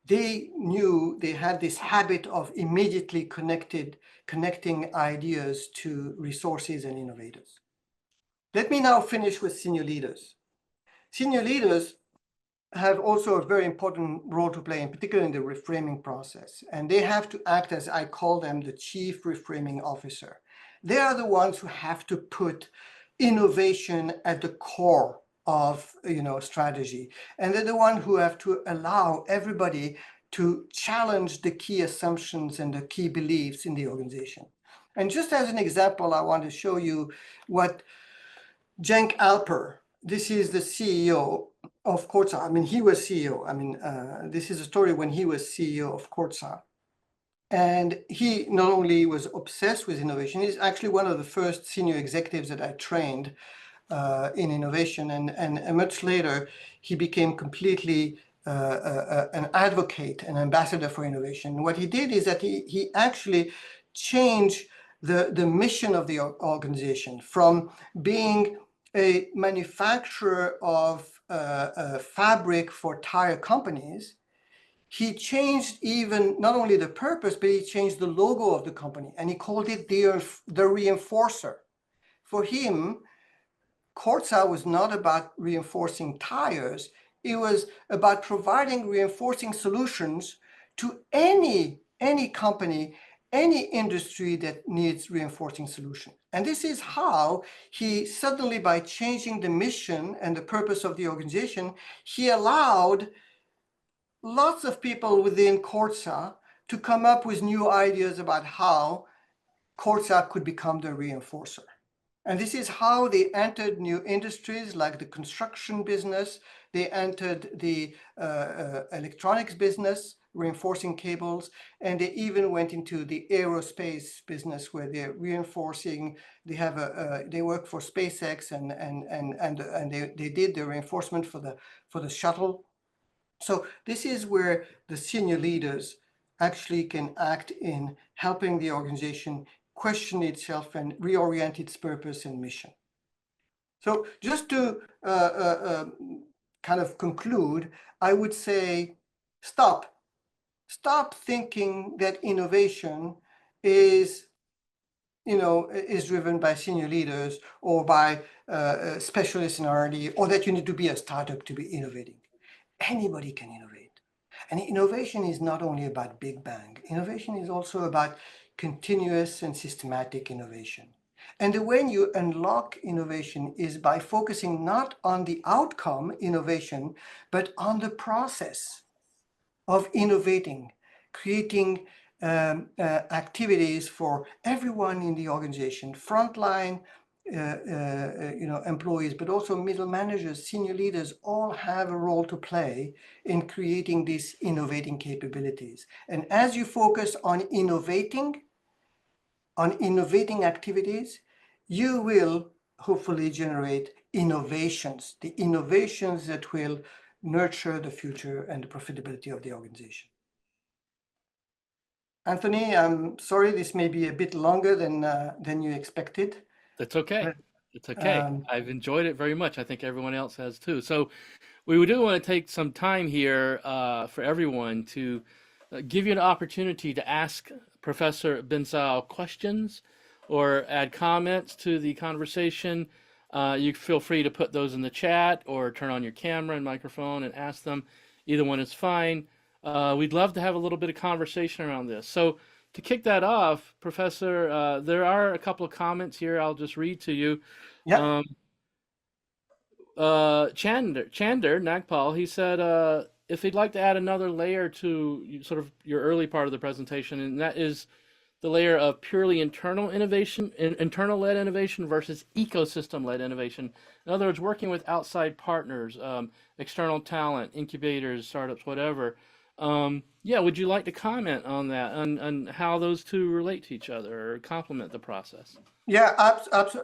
they knew they had this habit of immediately connecting ideas to resources and innovators. Let me now finish with senior leaders. Senior leaders have also a very important role to play, in particular in the reframing process, and they have to act as, I call them, the chief reframing officer. They are the ones who have to put innovation at the core of strategy, and they're the one who have to allow everybody to challenge the key assumptions and the key beliefs in the organization. And just as an example, I want to show you what Cenk Alper, this is the CEO of Corsa. I mean, he was CEO. I mean, this is a story when he was CEO of Corsa. And he not only was obsessed with innovation, he's actually one of the first senior executives that I trained in innovation. And much later, he became completely an advocate, an ambassador for innovation. What he did is that he actually changed the mission of the organization from being a manufacturer of fabric for tire companies. He changed even not only the purpose, but he changed the logo of the company, and he called it the reinforcer. For him, Corsa was not about reinforcing tires. It was about providing reinforcing solutions to any company, any industry that needs reinforcing solution. And this is how he suddenly, by changing the mission and the purpose of the organization, he allowed lots of people within Corsa to come up with new ideas about how Corsa could become the reinforcer. And this is how they entered new industries like the construction business. They entered the electronics business, reinforcing cables, and they even went into the aerospace business, where they're reinforcing. They work for SpaceX, and they did the reinforcement for the shuttle. So this is where the senior leaders actually can act in helping the organization question itself and reorient its purpose and mission. So just to kind of conclude, I would say, stop thinking that innovation is driven by senior leaders or by specialists in R&D, or that you need to be a startup to be innovating. Anybody can innovate. And innovation is not only about big bang. Innovation is also about continuous and systematic innovation. And the way you unlock innovation is by focusing not on the outcome innovation, but on the process of innovating, creating activities for everyone in the organization, frontline employees, but also middle managers, senior leaders, all have a role to play in creating these innovating capabilities. And as you focus on innovating activities, you will hopefully generate innovations, the innovations that will nurture the future and the profitability of the organization. Anthony, I'm sorry, this may be a bit longer than you expected. That's okay. But, It's okay. I've enjoyed it very much. I think everyone else has too. So we do want to take some time here for everyone to give you an opportunity to ask Professor Bensaou questions or add comments to the conversation. You feel free to put those in the chat or turn on your camera and microphone and ask them. Either one is fine. We'd love to have a little bit of conversation around this. So to kick that off, Professor, there are a couple of comments here I'll just read to you. Yeah. Um, Chander Nagpal, he said if he'd like to add another layer to sort of your early part of the presentation, and that is the layer of purely internal innovation, internal-led innovation versus ecosystem-led innovation. In other words, working with outside partners, external talent, incubators, startups, whatever. Yeah, would you like to comment on that, on how those two relate to each other or complement the process? Yeah,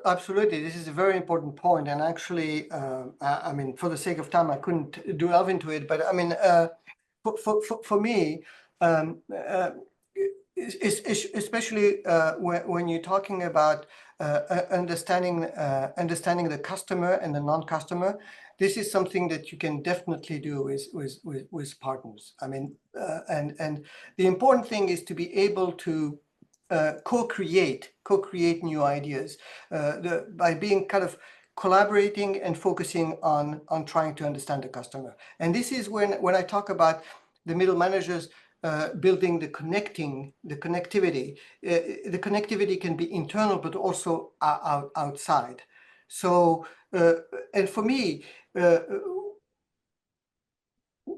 absolutely. This is a very important point, and actually, I mean, for the sake of time, I couldn't delve into it. But I mean, for me, um, uh, especially when you're talking about understanding the customer and the non-customer, this is something that you can definitely do with partners. I mean, and the important thing is to be able to co-create new ideas by being kind of collaborating and focusing on trying to understand the customer. And this is when I talk about the middle managers building the connectivity. The connectivity can be internal, but also outside. So, and for me,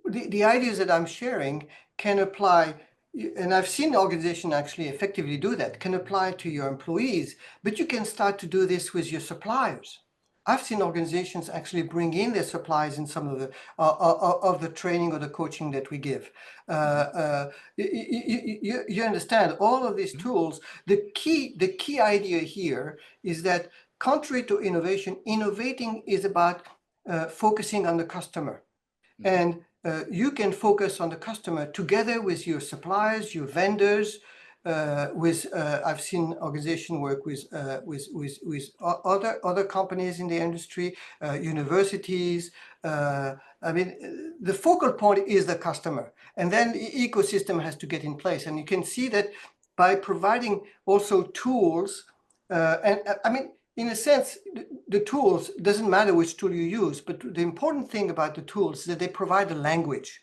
the ideas that I'm sharing can apply, and I've seen organizations actually effectively do that, can apply to your employees, but you can start to do this with your suppliers. I've seen organizations actually bring in their suppliers in some of the training or the coaching that we give. You understand all of these tools. The key idea here is that contrary to innovation, innovating is about focusing on the customer. Mhm. And you can focus on the customer together with your suppliers, your vendors, I've seen organization work with other companies in the industry, universities. I mean, the focal point is the customer, and then the ecosystem has to get in place. And you can see that by providing also tools, and I mean, in a sense, the tools, doesn't matter which tool you use, but the important thing about the tools is that they provide a language.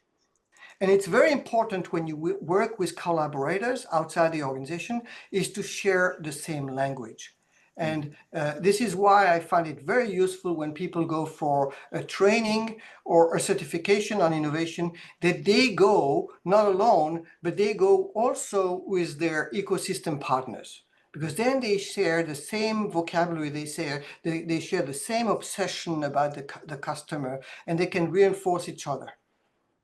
And it's very important when you work with collaborators outside the organization is to share the same language. Mhm. And this is why I find it very useful when people go for a training or a certification on innovation, that they go not alone, but they go also with their ecosystem partners. Because then they share the same vocabulary, they share the same obsession about the customer, and they can reinforce each other.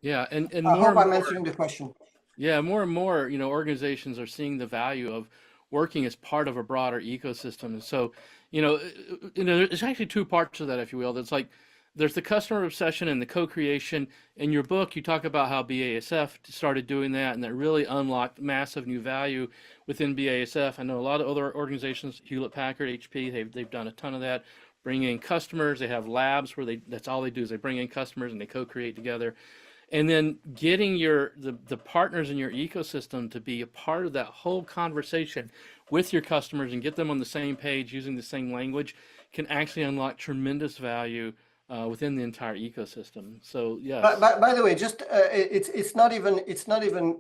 Yeah, and I more hope and I'm more. answering the question. Yeah, more and more, organizations are seeing the value of working as part of a broader ecosystem. And so, there's actually two parts to that, if you will. There's like there's the customer obsession and the co-creation. In your book, you talk about how BASF started doing that, and that really unlocked massive new value within BASF. I know a lot of other organizations, Hewlett Packard, HP, they've done a ton of that. Bringing in customers, they have labs where that's all they do is they bring in customers and they co-create together, and then getting the partners in your ecosystem to be a part of that whole conversation with your customers and get them on the same page using the same language can actually unlock tremendous value within the entire ecosystem. So yes. By the way, just it's not even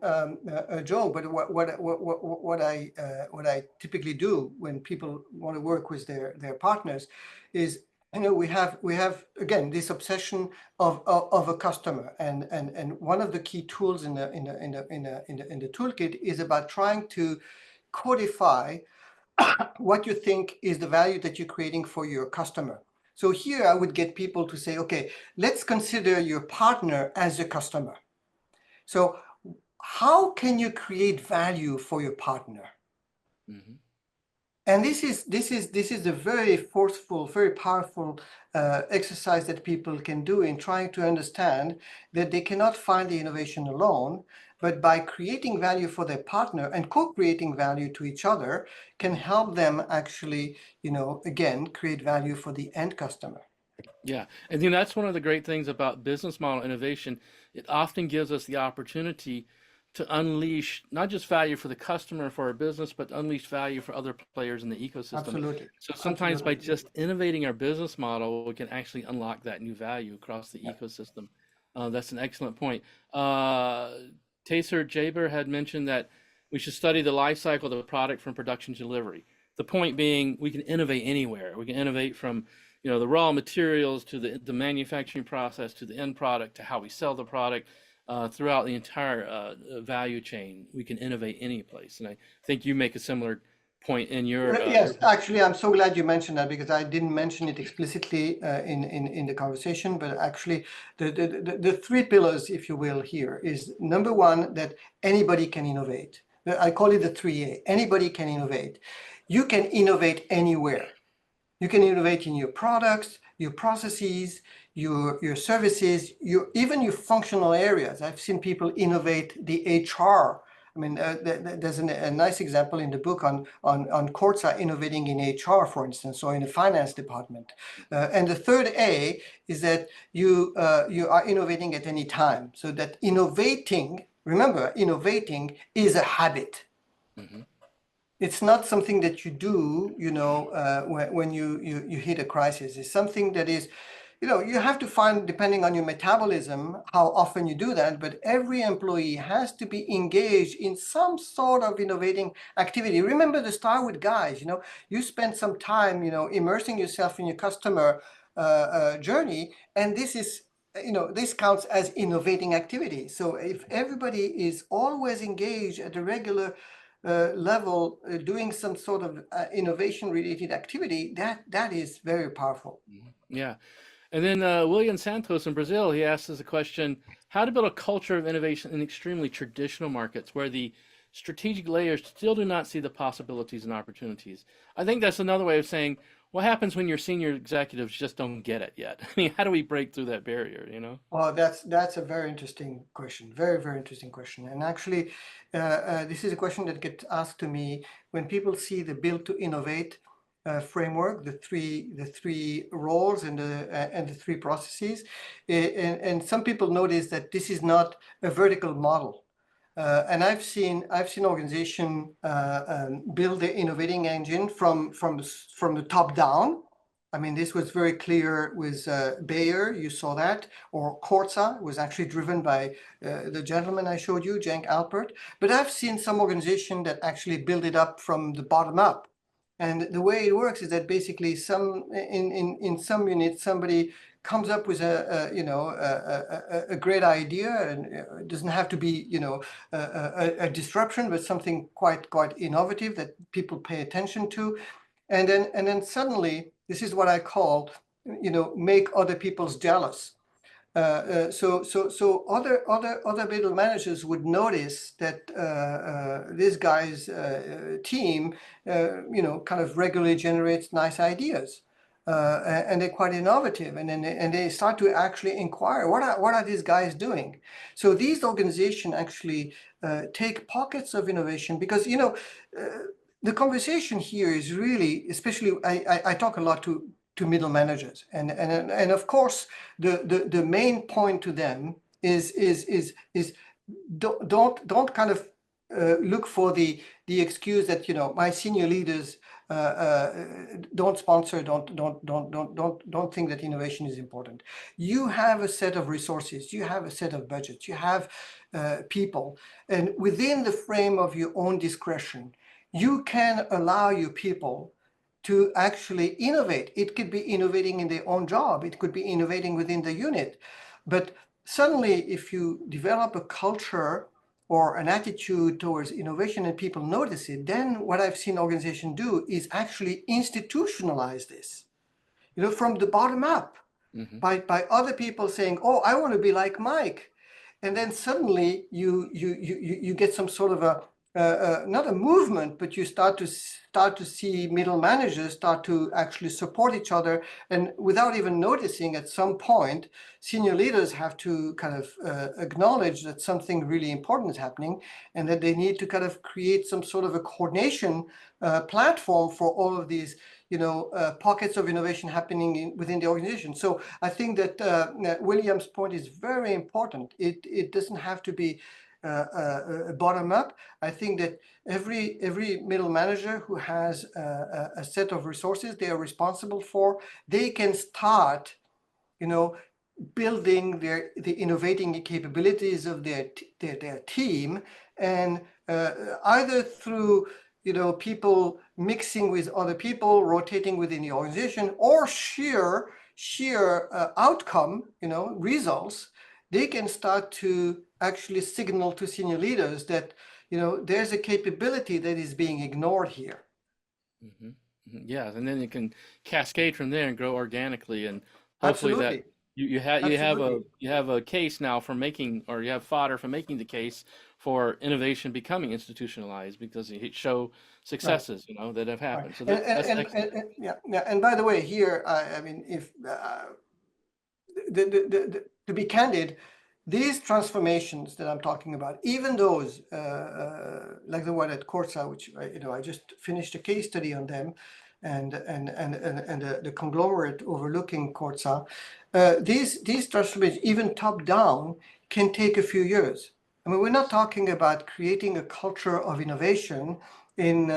a joke, but what I typically do when people want to work with their partners is, we have again this obsession of a customer, and one of the key tools in the toolkit is about trying to codify what you think is the value that you're creating for your customer. So here I would get people to say, okay, let's consider your partner as a customer. So how can you create value for your partner? Hmm. And this is a very forceful, very powerful exercise that people can do in trying to understand that they cannot find the innovation alone, but by creating value for their partner and co-creating value to each other can help them actually, again, create value for the end customer. Yeah, and that's one of the great things about business model innovation. It often gives us the opportunity to unleash not just value for the customer for our business, but unleash value for other players in the ecosystem. Absolutely, So sometimes by absolutely. just innovating our business model, we can actually unlock that new value across the Yeah. ecosystem. That's an excellent point. Taser Jaber had mentioned that We should study the life cycle of the product from production to delivery. The point being, we can innovate anywhere. We can innovate from, the raw materials to the manufacturing process to the end product to how we sell the product, throughout the entire value chain. We can innovate any place, and I think you make a similar point in your. Yes, actually, I'm so glad you mentioned that, because I didn't mention it explicitly in the conversation, but actually the three pillars, if you will, here is number one, that anybody can innovate. I call it the 3A. Anybody can innovate. You can innovate anywhere. You can innovate in your products, your processes, your services, even your functional areas. I've seen people innovate the HR. I mean, there's a nice example in the book on Corsa innovating in HR, for instance, or in the finance department. And the third A is that you are innovating at any time. So that innovating, remember, innovating is a habit. Mhm. It's not something that you do, when you hit a crisis. It's something that is, you have to find, depending on your metabolism, how often you do that. But every employee has to be engaged in some sort of innovating activity. Remember the start with guys. You spend some time, immersing yourself in your customer journey, and this is. This counts as innovating activity. So if everybody is always engaged at a regular level, doing some sort of innovation related activity, that is very powerful. Yeah. And then William Santos in Brazil, he asks us a question: how to build a culture of innovation in extremely traditional markets where the strategic layers still do not see the possibilities and opportunities. I think that's another way of saying, what happens when your senior executives just don't get it yet? I mean, how do we break through that barrier? Well, that's a very interesting question. Very, very interesting question. And actually, this is a question that gets asked to me when people see the Build to Innovate framework, the three roles and the three processes. And some people notice that this is not a vertical model. And I've seen organization build the innovating engine from the top down. I mean, this was very clear with Bayer, you saw that, or Corsa was actually driven by the gentleman I showed you, Cenk Alpert. But I've seen some organization that actually build it up from the bottom up. And the way it works is that basically in some units, somebody comes up with a great idea, and it doesn't have to be a disruption, but something quite innovative that people pay attention to, and then suddenly, this is what I call, make other people's jealous. So other middle managers would notice that this guy's team, kind of regularly generates nice ideas, and they're quite innovative, and then they start to actually inquire what are these guys doing. So these organizations actually take pockets of innovation, because the conversation here is really, especially I talk a lot to middle managers, and of course the main point to them is don't kind of look for the excuse that my senior leaders don't sponsor, don't think that innovation is important. You have a set of resources, you have a set of budgets, you have people, and within the frame of your own discretion, you can allow your people to actually innovate. It could be innovating in their own job. It could be innovating within the unit. But suddenly, if you develop a culture or an attitude towards innovation and people notice it, then what I've seen organizations do is actually institutionalize this, from the bottom up, by other people saying, oh, I want to be like Mike. And then suddenly you get some sort of not a movement, but you start to see middle managers start to actually support each other, and without even noticing, at some point, senior leaders have to kind of acknowledge that something really important is happening, and that they need to kind of create some sort of a coordination platform for all of these pockets of innovation happening within the organization. So I think that William's point is very important. It doesn't have to be bottom up. I think that every middle manager who has a set of resources they are responsible for, they can start, building the innovating capabilities of their team, and either through people mixing with other people, rotating within the organization, or sheer outcome, results, they can start to actually signal to senior leaders that there's a capability that is being ignored here. Hmm. Yeah, and then it can cascade from there and grow organically, and hopefully that Absolutely, absolutely. you have a case now for making, or you have fodder for making the case for innovation becoming institutionalized because you show Right. successes, that have Right. happened. So And, that's excellent. yeah, yeah. And by the way, here, I mean, if to be candid, these transformations that I'm talking about, even those like the one at Corsa, which I just finished a case study on them, and the conglomerate overlooking Corsa, these transformations, even top down, can take a few years. I mean, we're not talking about creating a culture of innovation in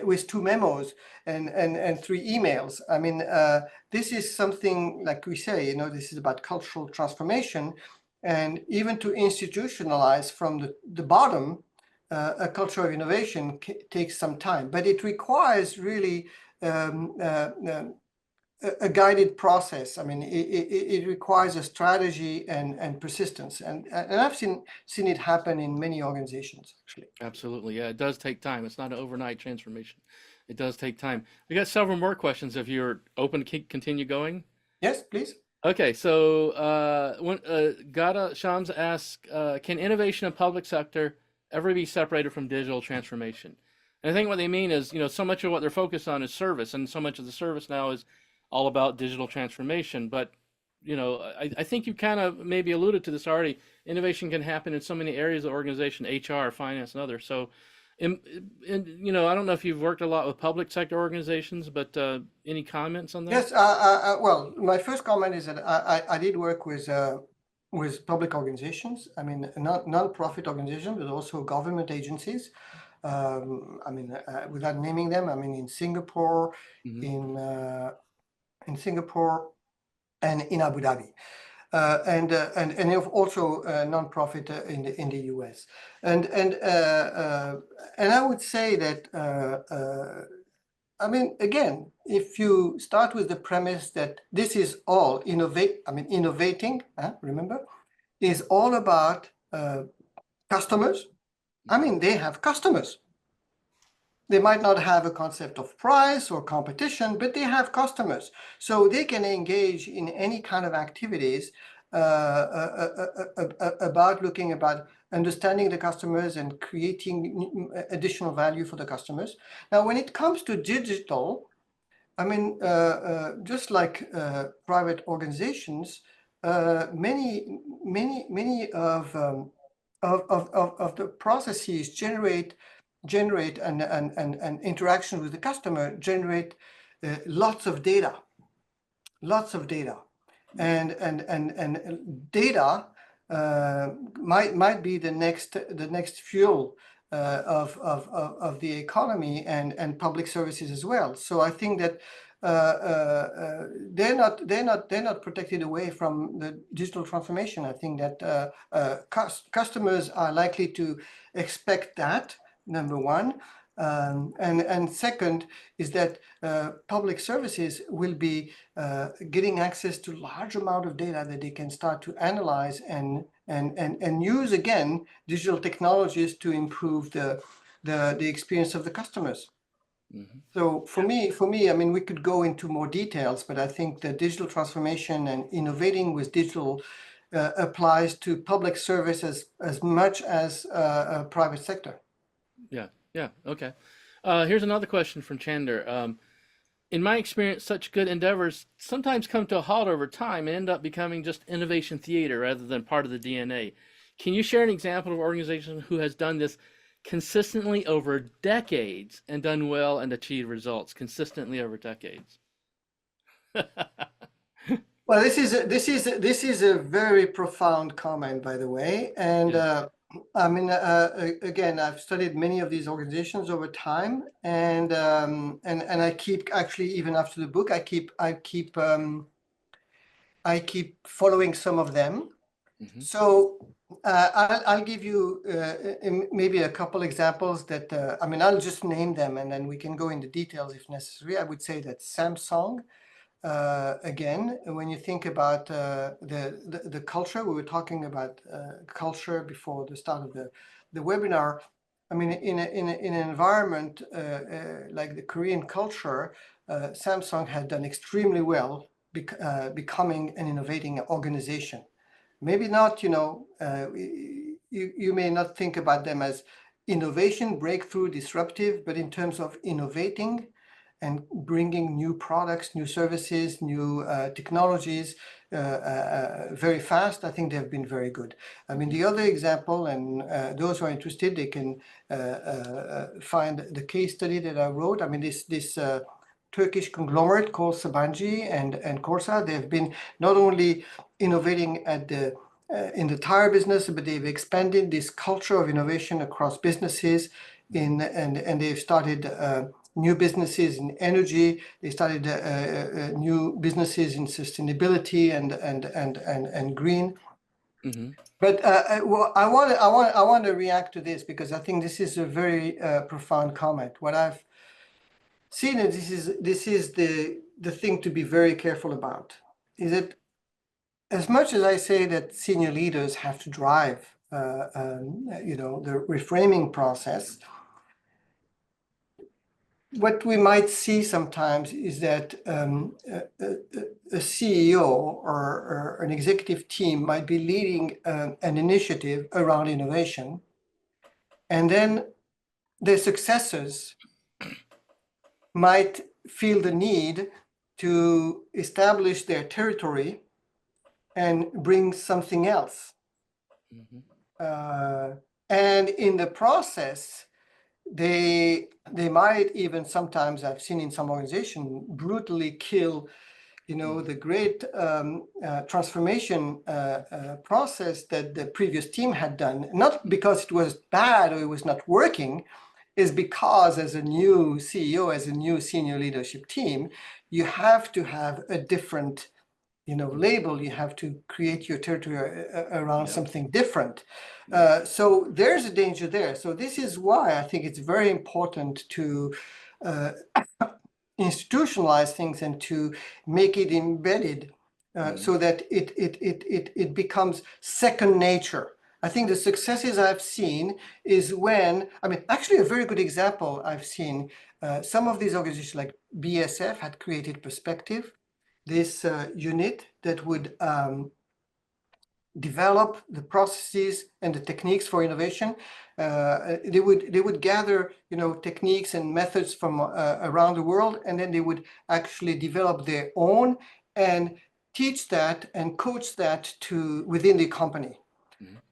with two memos and three emails. I mean, this is something, like we say, this is about cultural transformation, and even to institutionalize from the bottom a culture of innovation takes some time, but it requires really um, uh, uh, a guided process. I mean, it requires a strategy and persistence, and I've seen it happen in many organizations, actually. Absolutely. Yeah, it does take time. It's not an overnight transformation. It does take time. We got several more questions if you're open to continue going. Yes, please. Okay, so Gada Shams asks, can innovation in public sector ever be separated from digital transformation? And I think what they mean is, so much of what they're focused on is service, and so much of the service now is all about digital transformation. But, I think you kind of maybe alluded to this already. Innovation can happen in so many areas of the organization, HR, finance, and others. So, I don't know if you've worked a lot with public sector organizations, but any comments on that? Yes, well, my first comment is that I did work with public organizations. I mean, not non-profit organizations, but also government agencies. I mean, without naming them, I mean, in Singapore, Hmm. in uh, in Singapore, and in Abu Dhabi, and also non-profit in the US, and I would say that. I mean, again, if you start with the premise that this is all innovating, remember, is all about customers. I mean, they have customers. They might not have a concept of price or competition, but they have customers. So they can engage in any kind of activities about looking about understanding the customers and creating additional value for the customers. Now, when it comes to digital, I mean, just like private organizations, many of the processes generate and interaction with the customer generate lots of data, and data might be the next fuel of the economy and public services as well. So I think that they're not protected away from the digital transformation. I think that customers are likely to expect that, number one. And second is that public services will be getting access to large amount of data that they can start to analyze and use again digital technologies to improve the experience of the customers. Hmm. So for me, I mean, we could go into more details, but I think the digital transformation and innovating with digital applies to public service as much as private sector. Yeah, yeah, okay. Here's another question from Chander. In my experience, such good endeavors sometimes come to a halt over time and end up becoming just innovation theater rather than part of the DNA. Can you share an example of an organization who has done this consistently over decades and done well and achieved results consistently over decades? Well, this is a very profound comment, by the way, and Yeah. I mean, again, I've studied many of these organizations over time, and I keep actually even after the book, I keep I keep following some of them. So I'll give you maybe a couple examples that, I mean, I'll just name them and then we can go into details if necessary. I would say that Samsung, again, when you think about the culture, we were talking about culture before the start of the webinar. I mean, in an environment like the Korean culture, Samsung had done extremely well becoming an innovating organization. Maybe not, you may not think about them as innovation, breakthrough, disruptive, but in terms of innovating and bringing new products, new services, new technologies very fast, I think they've been very good. I mean, the other example, and those who are interested, they can find the case study that I wrote. I mean, this Turkish conglomerate called Sabancı and Corsa, they've been not only innovating at in the tire business, but they've expanded this culture of innovation across businesses and they've started new businesses in energy. They started new businesses in sustainability and green. But well, I want to react to this because I think this is a very profound comment. What I've seen, and this is the thing to be very careful about, is that as much as I say that senior leaders have to drive, the reframing process, what we might see sometimes is that a CEO or an executive team might be leading an initiative around innovation, and then their successors might feel the need to establish their territory and bring something else. And in the process, they might even sometimes, I've seen in some organization, brutally kill, the great transformation process that the previous team had done, not because it was bad or it was not working, is because as a new CEO, as a new senior leadership team, you have to have a different label. You have to create your territory around something different. So there's a danger there. So this is why I think it's very important to institutionalize things and to make it embedded so that it becomes second nature. I think the successes I've seen is when, I mean, actually a very good example I've seen, some of these organizations like BSF had created Perspective, this unit that would develop the processes and the techniques for innovation. They would gather techniques and methods from around the world, and then they would actually develop their own and teach that and coach that to within the company.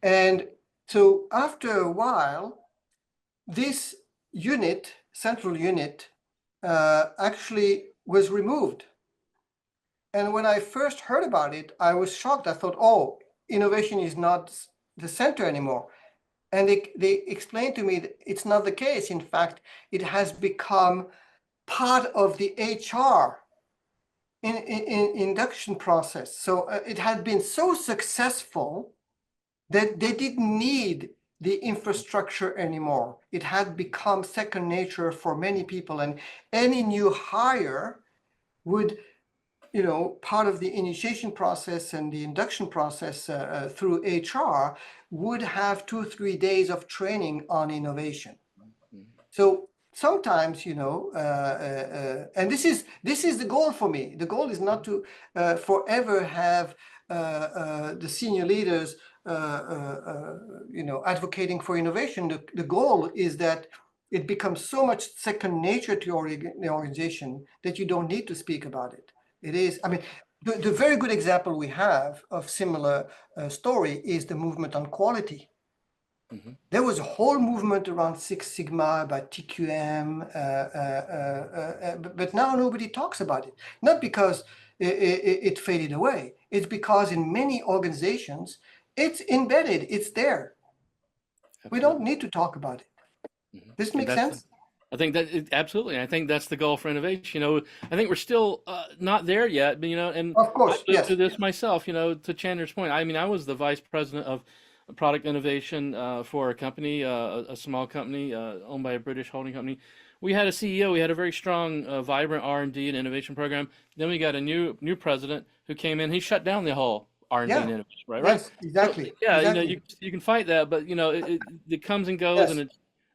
And so after a while, this unit, central unit, actually was removed. And when I first heard about it, I was shocked. I thought, oh, innovation is not the center anymore. And they explained to me that it's not the case. In fact, it has become part of the HR in induction process. So it had been so successful that they didn't need the infrastructure anymore. It had become second nature for many people, and any new hire would, part of the initiation process and the induction process through HR would have 2-3 days of training on innovation. So sometimes, and this is the goal for me. The goal is not to forever have the senior leaders advocating for innovation. The goal is that it becomes so much second nature to the organization that you don't need to speak about it. It is, I mean, the very good example we have of similar story is the movement on quality. There was a whole movement around Six Sigma, about TQM, but now nobody talks about it. Not because it faded away. It's because in many organizations, it's embedded, it's there. We don't need to talk about it. This makes sense? I think that absolutely. I think that's the goal for innovation. I think we're still not there yet, but and Of I course, lived yes. through this myself. To Chandler's point, I mean, I was the vice president of product innovation for a company, a small company owned by a British holding company. We had a CEO. We had a very strong, vibrant R&D and innovation program. Then we got a new president who came in. He shut down the whole R&D and Yeah, innovation. Right. yes, So exactly, yeah, exactly. you can fight that, but it comes and goes, and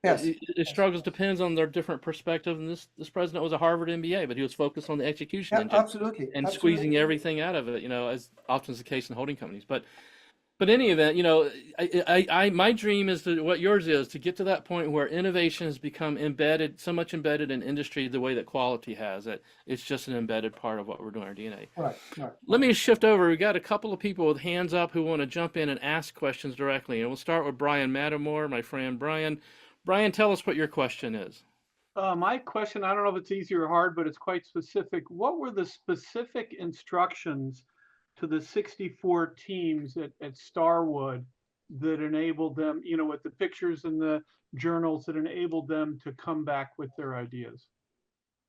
Yes, it yes, it yes. struggles depends on their different perspective. And this president was a Harvard MBA, but he was focused on the execution Yeah, engine absolutely, and absolutely. squeezing everything out of it. As often is the case in holding companies. But in any event, my dream is what yours is to get to that point where innovation has become embedded, so much embedded in industry the way that quality has it. It's just an embedded part of what we're doing in our DNA. Right, right, Let right. me shift over. We got a couple of people with hands up who want to jump in and ask questions directly. And we'll start with Brian Mattamore, my friend Brian. Brian, tell us what your question is. My question, I don't know if it's easy or hard, but it's quite specific. What were the specific instructions to the 64 teams at Starwood that enabled them, with the pictures and the journals that enabled them to come back with their ideas?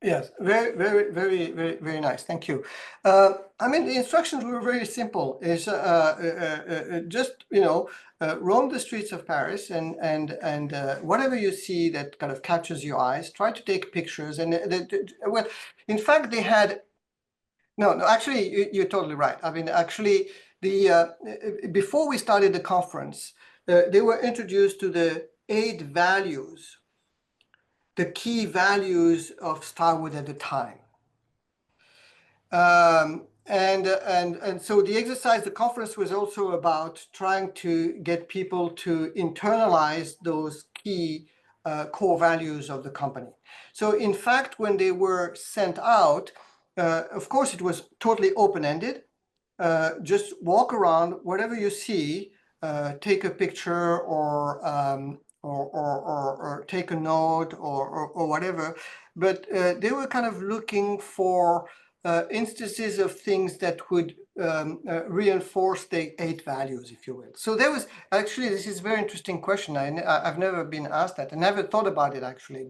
Yes, very, very, very, very, very nice. Thank you. I mean, the instructions were very simple. Is just roam the streets of Paris and whatever you see that kind of catches your eyes, try to take pictures. And well, in fact, they had no. Actually, you're totally right. I mean, actually, the before we started the conference, they were introduced to the 8 values, the key values of Starwood at the time. And so the exercise, the conference was also about trying to get people to internalize those key core values of the company. So in fact, when they were sent out, of course, it was totally open-ended. Just walk around, whatever you see, take a picture or take a note or whatever. But they were kind of looking for instances of things that would reinforce the 8 values, if you will. So there was actually, this is a very interesting question. I've never been asked that. I never thought about it actually,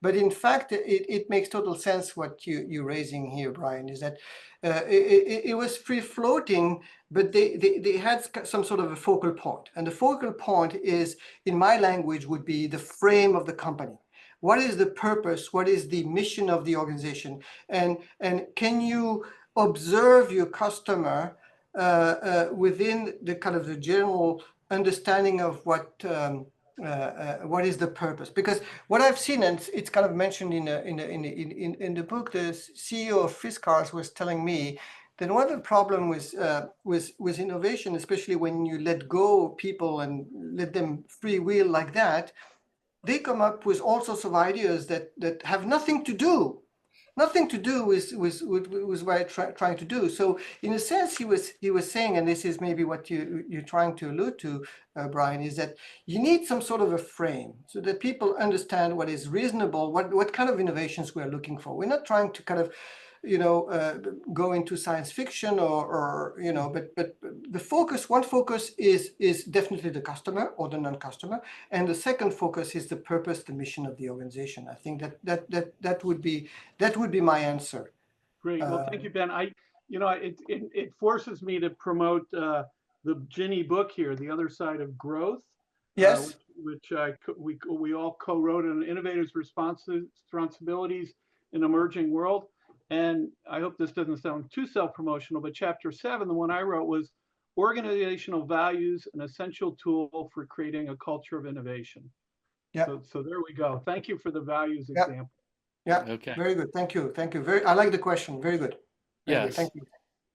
but in fact, it makes total sense what you're raising here, Brian, is that it was free floating, but they had some sort of a focal point. And the focal point is, in my language, would be the frame of the company. What is the purpose? What is the mission of the organization? And can you observe your customer within the kind of the general understanding of what is the purpose? Because what I've seen, and it's kind of mentioned in the book, the CEO of Fiskars was telling me that one of the problem with innovation, especially when you let go of people and let them free wheel like that, they come up with all sorts of ideas that have nothing to do with what I'm trying to do. So in a sense, he was saying, and this is maybe what you're trying to allude to, Brian, is that you need some sort of a frame so that people understand what is reasonable, what kind of innovations we're looking for. We're not trying to kind of go into science fiction or but one focus is definitely the customer or the non-customer, and the second focus is the purpose, the mission of the organization. I think that would be my answer. Great. Well, thank you, Ben. It forces me to promote the Ginny book here, The Other Side of Growth. Yes. Which we all co-wrote on innovators' responsibilities in emerging world. And I hope this doesn't sound too self-promotional, but chapter 7, the one I wrote, was organizational values, an essential tool for creating a culture of innovation. Yeah. So there we go. Thank you for the values example. Yeah. Okay. Very good. Thank you. I like the question. Very good. Very good. Yes. Thank you.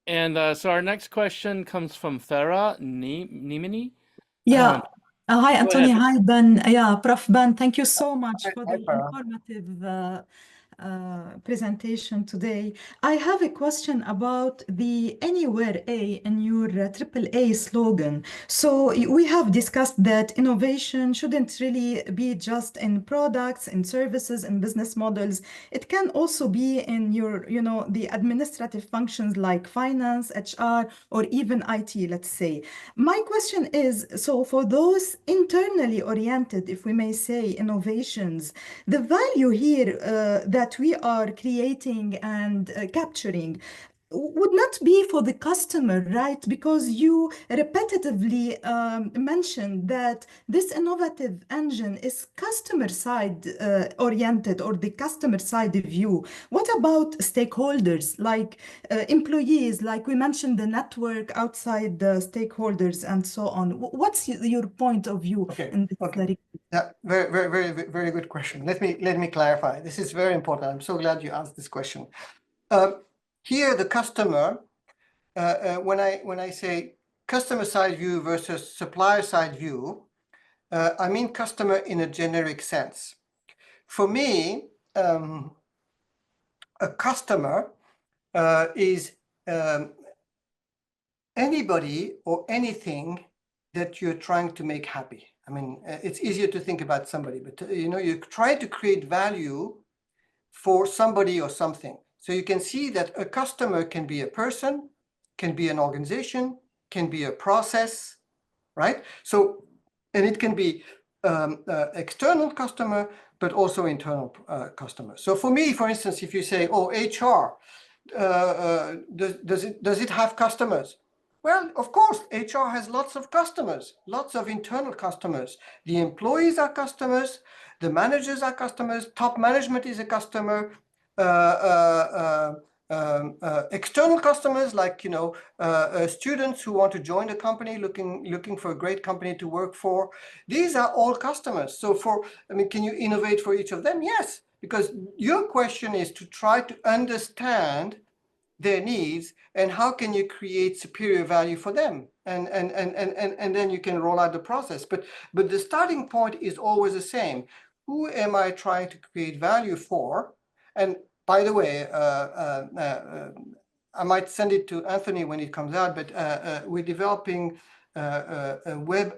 And so our next question comes from Farah Nimini. Yeah. Hi, Go Anthony. ahead. Hi, Ben. Yeah, Prof. Ben, thank you so much for Hi, the Farah. informative presentation today. I have a question about the Anywhere A in your AAA slogan. So we have discussed that innovation shouldn't really be just in products, in services, in business models. It can also be in your, the administrative functions like finance, HR, or even IT, let's say. My question is, so for those internally oriented, if we may say, innovations, the value here that we are creating and capturing would not be for the customer, right? Because you repetitively mentioned that this innovative engine is customer side oriented, or the customer side view. What about stakeholders like employees, like we mentioned the network outside the stakeholders and so on? What's your point of view in this? Okay. Yeah, very good question. Let me clarify. This is very important. I'm so glad you asked this question. Here, the customer, when I say customer side view versus supplier side view, I mean customer in a generic sense. For me, a customer is anybody or anything that you're trying to make happy. I mean, it's easier to think about somebody, but you try to create value for somebody or something. So you can see that a customer can be a person, can be an organization, can be a process, right? So, and it can be external customer, but also internal customer. So for me, for instance, if you say, oh, HR, does it have customers? Well, of course, HR has lots of customers, lots of internal customers. The employees are customers, the managers are customers, top management is a customer, external customers like students who want to join the company, looking for a great company to work for. These are all customers. So can you innovate for each of them? Yes, because your question is to try to understand their needs and how can you create superior value for them, and then you can roll out the process. But the starting point is always the same. Who am I trying to create value for? And by the way, I might send it to Anthony when it comes out, but we're developing a web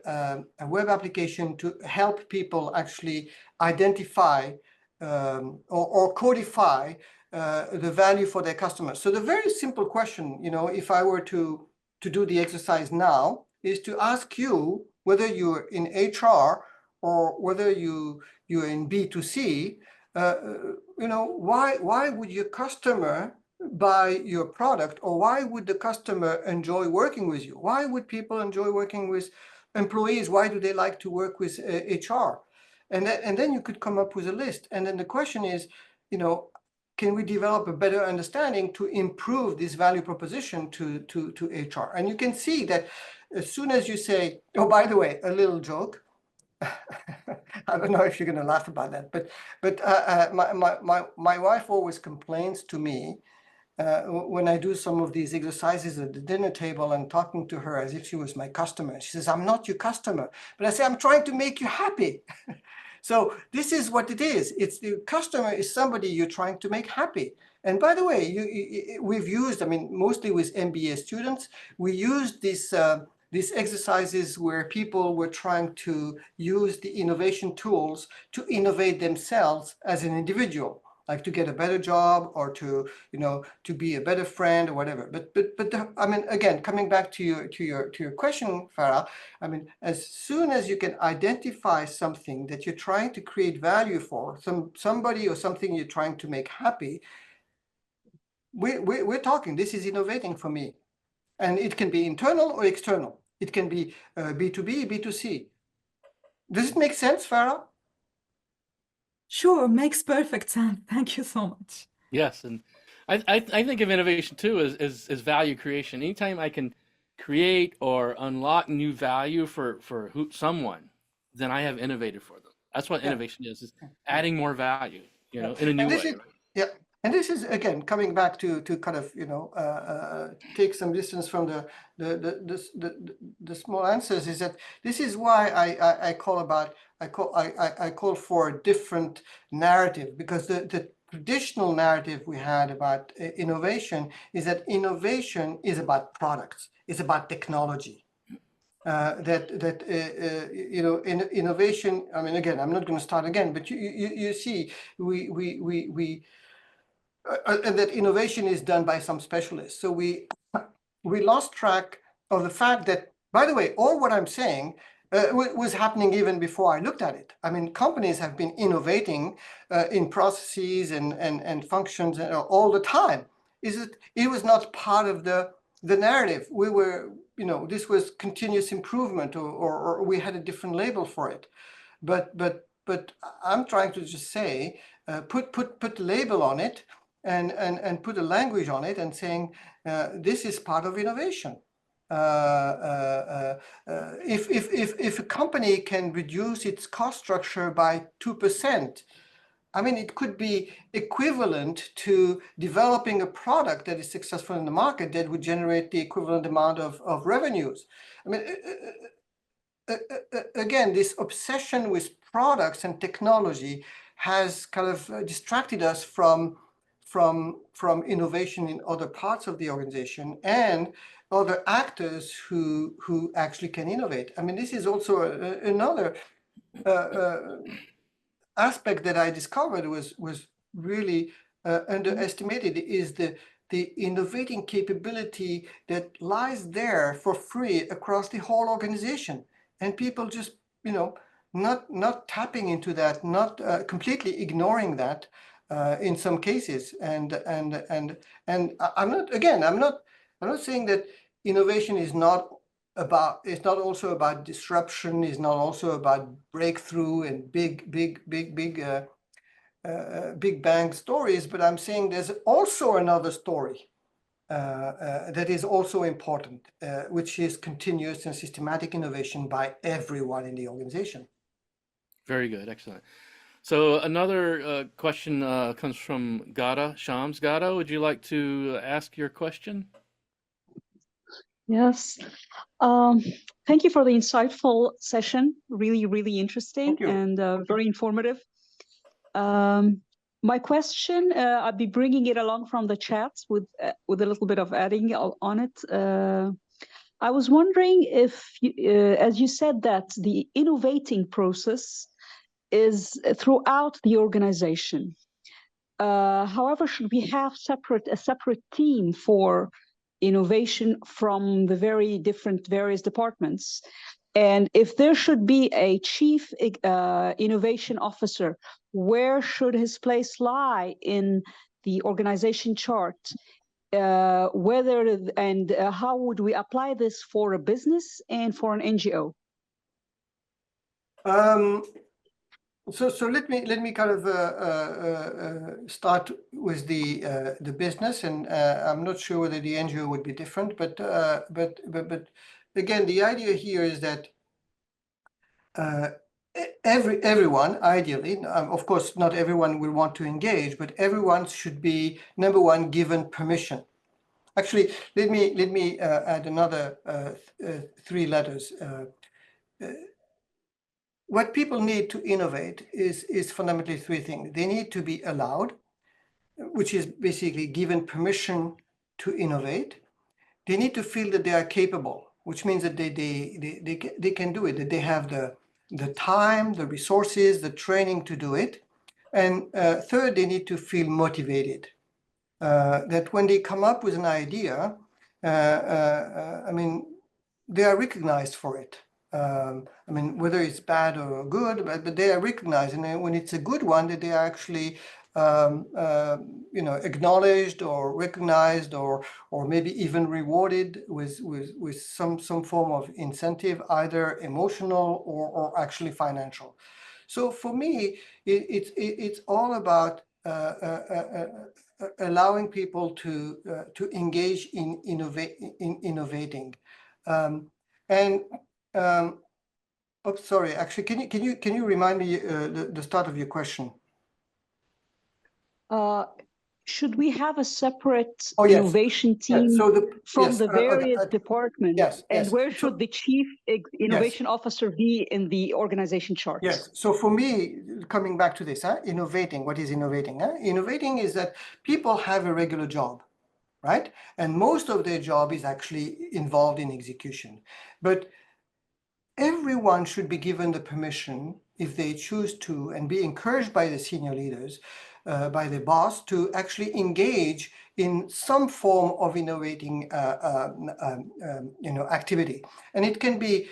application to help people actually identify or codify the value for their customers. So the very simple question, if I were to do the exercise now, is to ask you whether you're in HR or whether you're in B2C. Why would your customer buy your product, or why would the customer enjoy working with you? Why would people enjoy working with employees? Why do they like to work with HR? And then you could come up with a list. And then the question is, can we develop a better understanding to improve this value proposition to HR? And you can see that as soon as you say, oh, by the way, a little joke. I don't know if you're going to laugh about that, but my wife always complains to me when I do some of these exercises at the dinner table and talking to her as if she was my customer. She says, I'm not your customer, but I say, I'm trying to make you happy. So this is what it is. It's the customer is somebody you're trying to make happy. And by the way, we've used, mostly with MBA students, we used these exercises where people were trying to use the innovation tools to innovate themselves as an individual, like to get a better job or to be a better friend or whatever. But again, coming back to your question, Farah, as soon as you can identify something that you're trying to create value for, somebody or something you're trying to make happy, we're talking. This is innovating for me, and it can be internal or external. It can be B2B, B2C. Does it make sense, Farah? Sure, makes perfect sense. Thank you so much. Yes, and I think of innovation too as value creation. Anytime I can create or unlock new value for someone, then I have innovated for them. That's what innovation is adding more value, in a new way. Yeah. And this is, again, coming back to kind of, take some distance from the small answers, is that this is why I call for a different narrative, because the traditional narrative we had about innovation is that innovation is about products, it's about technology. Innovation. I mean, again, I'm not going to start again, but you see, and that innovation is done by some specialists. So we lost track of the fact that, by the way, all what I'm saying was happening even before I looked at it. I mean, companies have been innovating in processes and functions all the time. It was not part of the narrative. We were, this was continuous improvement, or we had a different label for it. But I'm trying to just say, put the label on it and put a language on it and saying this is part of innovation. If a company can reduce its cost structure by 2%, I mean, it could be equivalent to developing a product that is successful in the market that would generate the equivalent amount of revenues. I mean, again, this obsession with products and technology has kind of distracted us from innovation in other parts of the organization and other actors who actually can innovate. I mean, this is also another aspect that I discovered was really underestimated, is the innovating capability that lies there for free across the whole organization, and people just not tapping into that, not completely ignoring that in some cases. And I'm not saying that innovation is not also about disruption, is not also about breakthrough and big bang stories, but I'm saying there's also another story that is also important, which is continuous and systematic innovation by everyone in the organization. Very good, excellent. So another question comes from Gada Shams. Gada, would you like to ask your question? Yes. Thank you for the insightful session. Really, really interesting and very informative. My question, I'll be bringing it along from the chat with a little bit of adding on it. I was wondering if, as you said, that the innovating process is throughout the organization. However, should we have a separate team for innovation from the various departments? And if there should be a chief innovation officer, where should his place lie in the organization chart? How would we apply this for a business and for an NGO? So let me kind of start with the business, and I'm not sure whether the NGO would be different, but again, the idea here is that everyone, ideally, of course, not everyone will want to engage, but everyone should be, number one, given permission. Actually, let me add another 3 letters. What people need to innovate is fundamentally 3 things. They need to be allowed, which is basically given permission to innovate. They need to feel that they are capable, which means that they can do it, that they have the time, the resources, the training to do it. And third, they need to feel motivated, that when they come up with an idea, I mean, they are recognized for it. I mean, whether it's bad or good, but they are recognized, and when it's a good one, that they are actually acknowledged or recognized, or maybe even rewarded with some form of incentive, either emotional or actually financial. So for me, it's all about allowing people to engage in innovating. Oh, sorry. Actually, can you remind me the start of your question? should we have a separate Oh, yes. innovation Yeah, team so from yes, the various okay, departments? yes, And yes. where So- should the chief innovation officer be in the organization charts? Yes. So for me, coming back to this, innovating, what is innovating? Innovating is that people have a regular job, right? And most of their job is actually involved in execution. But everyone should be given the permission, if they choose to, and be encouraged by the senior leaders, by the boss, to actually engage in some form of innovating activity. And it can be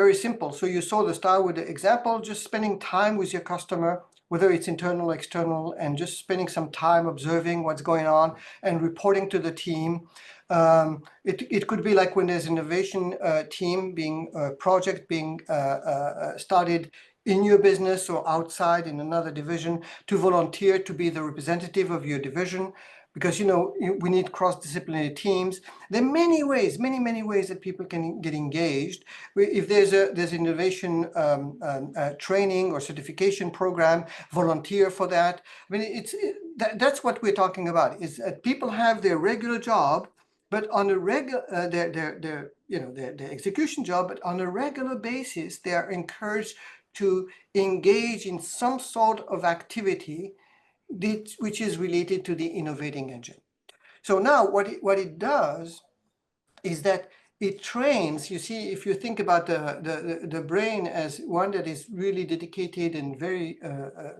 very simple. So you saw the Starwood example, just spending time with your customer, whether it's internal or external, and just spending some time observing what's going on and reporting to the team. It could be like when there's an innovation team project being started in your business or outside in another division, to volunteer to be the representative of your division, because we need cross-disciplinary teams. There are many ways that people can get engaged. If there's innovation training or certification program, volunteer for that. I mean, that's what we're talking about. Is people have their regular job, but on a regular their execution job, but on a regular basis, they are encouraged to engage in some sort of activity which is related to the innovating engine. So now what it does is that it trains. You see, if you think about the brain as one that is really dedicated and very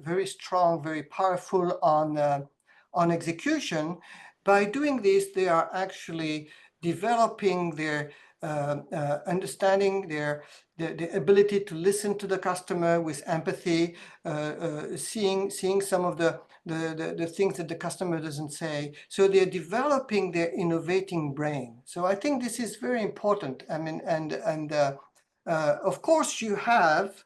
very strong, very powerful on execution, by doing this, they are actually developing their understanding, the ability to listen to the customer with empathy, seeing some of the things that the customer doesn't say. So they're developing their innovating brain. So I think this is very important. I mean, and of course you have,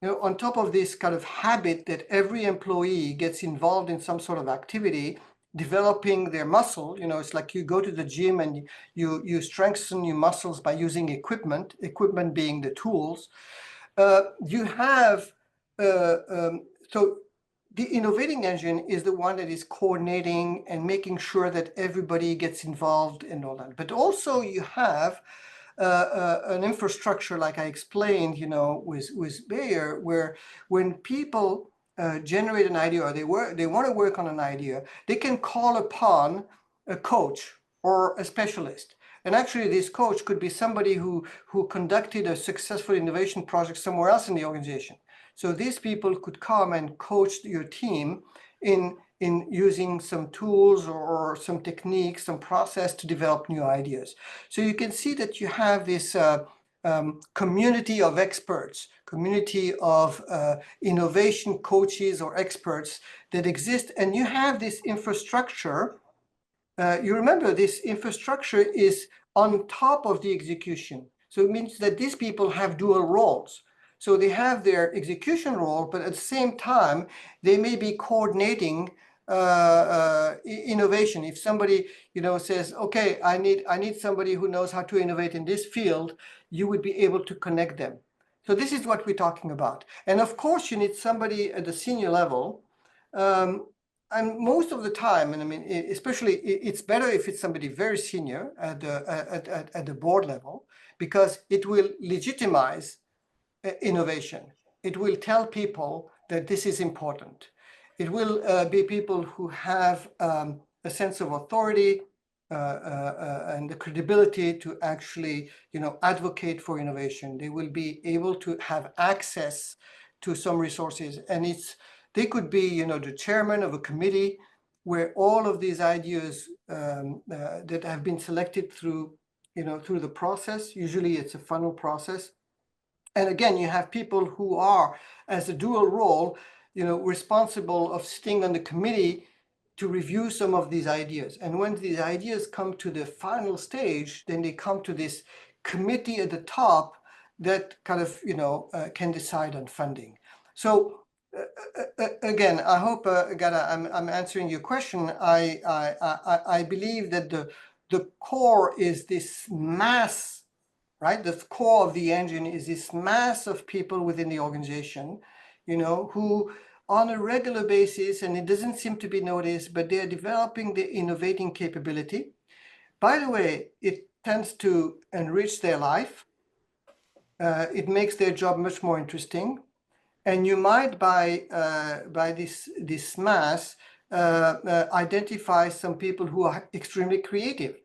on top of this kind of habit that every employee gets involved in some sort of activity, developing their muscle. It's like you go to the gym and you strengthen your muscles by using equipment being the tools. You have, so the innovating engine is the one that is coordinating and making sure that everybody gets involved in all that. But also you have an infrastructure, like I explained, with Bayer, where when people generate an idea, or they want to work on an idea, they can call upon a coach or a specialist. And actually, this coach could be somebody who conducted a successful innovation project somewhere else in the organization. So these people could come and coach your team in using some tools or some techniques, some process to develop new ideas. So you can see that you have this community of experts, community of innovation coaches or experts that exist, and you have this infrastructure. You remember, this infrastructure is on top of the execution. So it means that these people have dual roles. So they have their execution role, but at the same time, they may be coordinating innovation. If somebody says, okay, I need somebody who knows how to innovate in this field, you would be able to connect them. So this is what we're talking about. And of course, you need somebody at the senior level. And most of the time, and I mean, especially, it's better if it's somebody very senior at the board level, because it will legitimize innovation. It will tell people that this is important. It will be people who have a sense of authority and the credibility to actually, advocate for innovation. They will be able to have access to some resources, and they could be, the chairman of a committee where all of these ideas that have been selected through the process. Usually it's a funnel process. And again, you have people who are, as a dual role, responsible of sitting on the committee to review some of these ideas. And when these ideas come to the final stage, then they come to this committee at the top that kind of, can decide on funding. So again, I hope, Gada, I'm answering your question. I believe that the core is this mass, right? The core of the engine is this mass of people within the organization, who on a regular basis, and it doesn't seem to be noticed, but they're developing the innovating capability. By the way, it tends to enrich their life. It makes their job much more interesting. And you might, by this mass, identify some people who are extremely creative.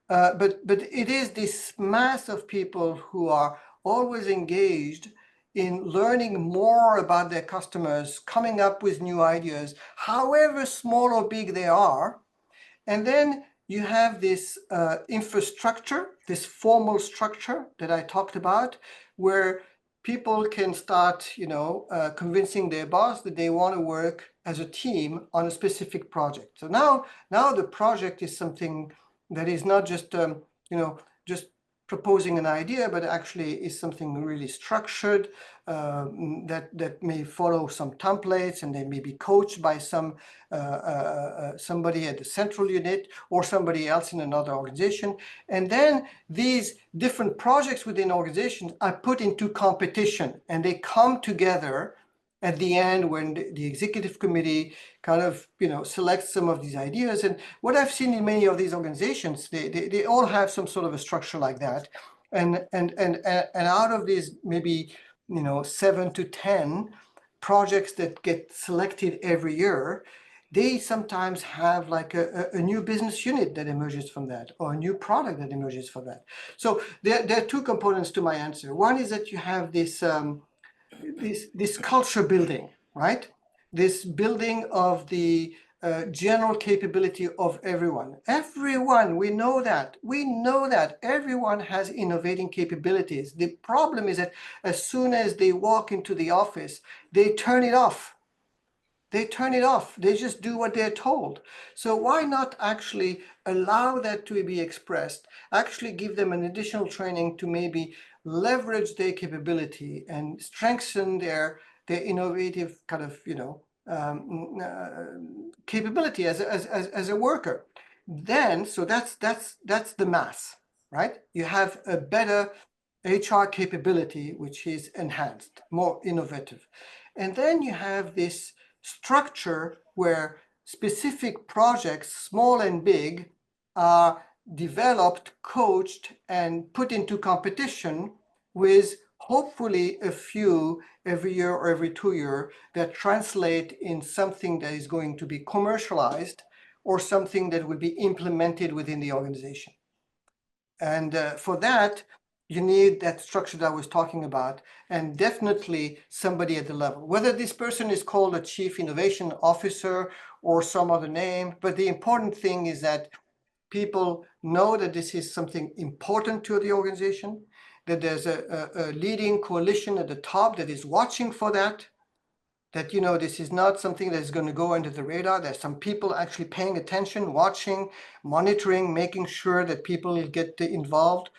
But it is this mass of people who are always engaged in learning more about their customers, coming up with new ideas, however small or big they are. And then you have this infrastructure, this formal structure that I talked about, where people can start, convincing their boss that they want to work as a team on a specific project. So now the project is something that is not just, just proposing an idea, but actually is something really structured, that may follow some templates, and they may be coached by somebody at the central unit or somebody else in another organization. And then these different projects within organizations are put into competition, and they come together at the end when the executive committee kind of selects some of these ideas. And what I've seen in many of these organizations, they all have some sort of a structure like that, and out of these maybe 7 to 10 projects that get selected every year, they sometimes have like a new business unit that emerges from that, or a new product that emerges from that. So there are two components to my answer. One is that you have this culture building, right? This building of the general capability of everyone. Everyone, we know that everyone has innovating capabilities. The problem is that as soon as they walk into the office, they turn it off. They just do what they're told. So why not actually allow that to be expressed, actually give them an additional training to maybe leverage their capability and strengthen their innovative kind of capability as a worker. Then, so that's the mass, right? You have a better HR capability, which is enhanced, more innovative. And then you have this structure where specific projects, small and big, are developed, coached, and put into competition with hopefully a few every year or every 2 years that translate in something that is going to be commercialized or something that will be implemented within the organization. And for that, you need that structure that I was talking about, and definitely somebody at the level, whether this person is called a chief innovation officer or some other name. But the important thing is that people know that this is something important to the organization, that there's a leading coalition at the top that is watching for that this is not something that's going to go under the radar. There's some people actually paying attention, watching, monitoring, making sure that people get involved,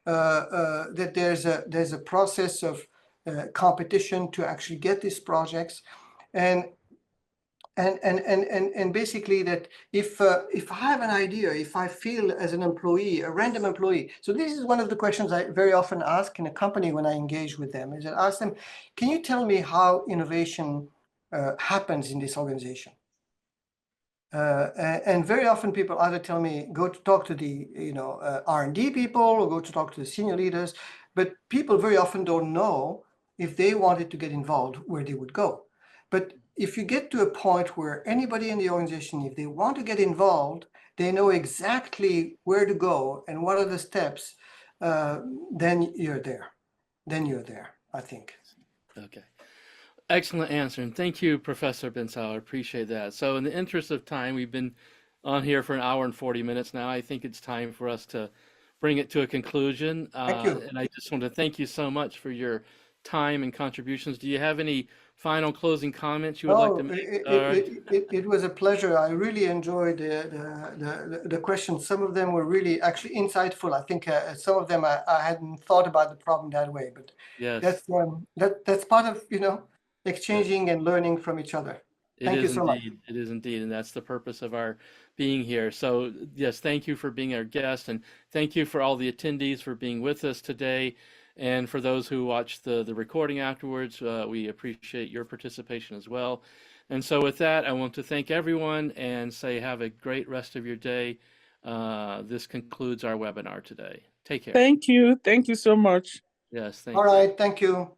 that there's a process of competition to actually get these projects. And basically that if I have an idea, if I feel as an employee, a random employee, so this is one of the questions I very often ask in a company when I engage with them, is I ask them, can you tell me how innovation happens in this organization? And very often people either tell me, go to talk to the R&D people, or go to talk to the senior leaders, but people very often don't know if they wanted to get involved, where they would go. But if you get to a point where anybody in the organization, if they want to get involved, they know exactly where to go and what are the steps, then you're there. I think. Okay. Excellent answer. And thank you, Professor Bensaou. I appreciate that. So in the interest of time, we've been on here for an hour and 40 minutes now. I think it's time for us to bring it to a conclusion. Thank you. And I just want to thank you so much for your time and contributions. Do you have any final closing comments you would like to make? It was a pleasure. I really enjoyed the questions. Some of them were really actually insightful. I think some of them I hadn't thought about the problem that way, but yes, that's part of exchanging and learning from each other. Thank you so much. It is indeed, and that's the purpose of our being here. So yes, thank you for being our guest, and thank you for all the attendees for being with us today. And for those who watch the recording afterwards, we appreciate your participation as well. And so with that, I want to thank everyone and say have a great rest of your day. This concludes our webinar today. Take care. Thank you. Thank you so much. Yes, thank All you. right, thank you.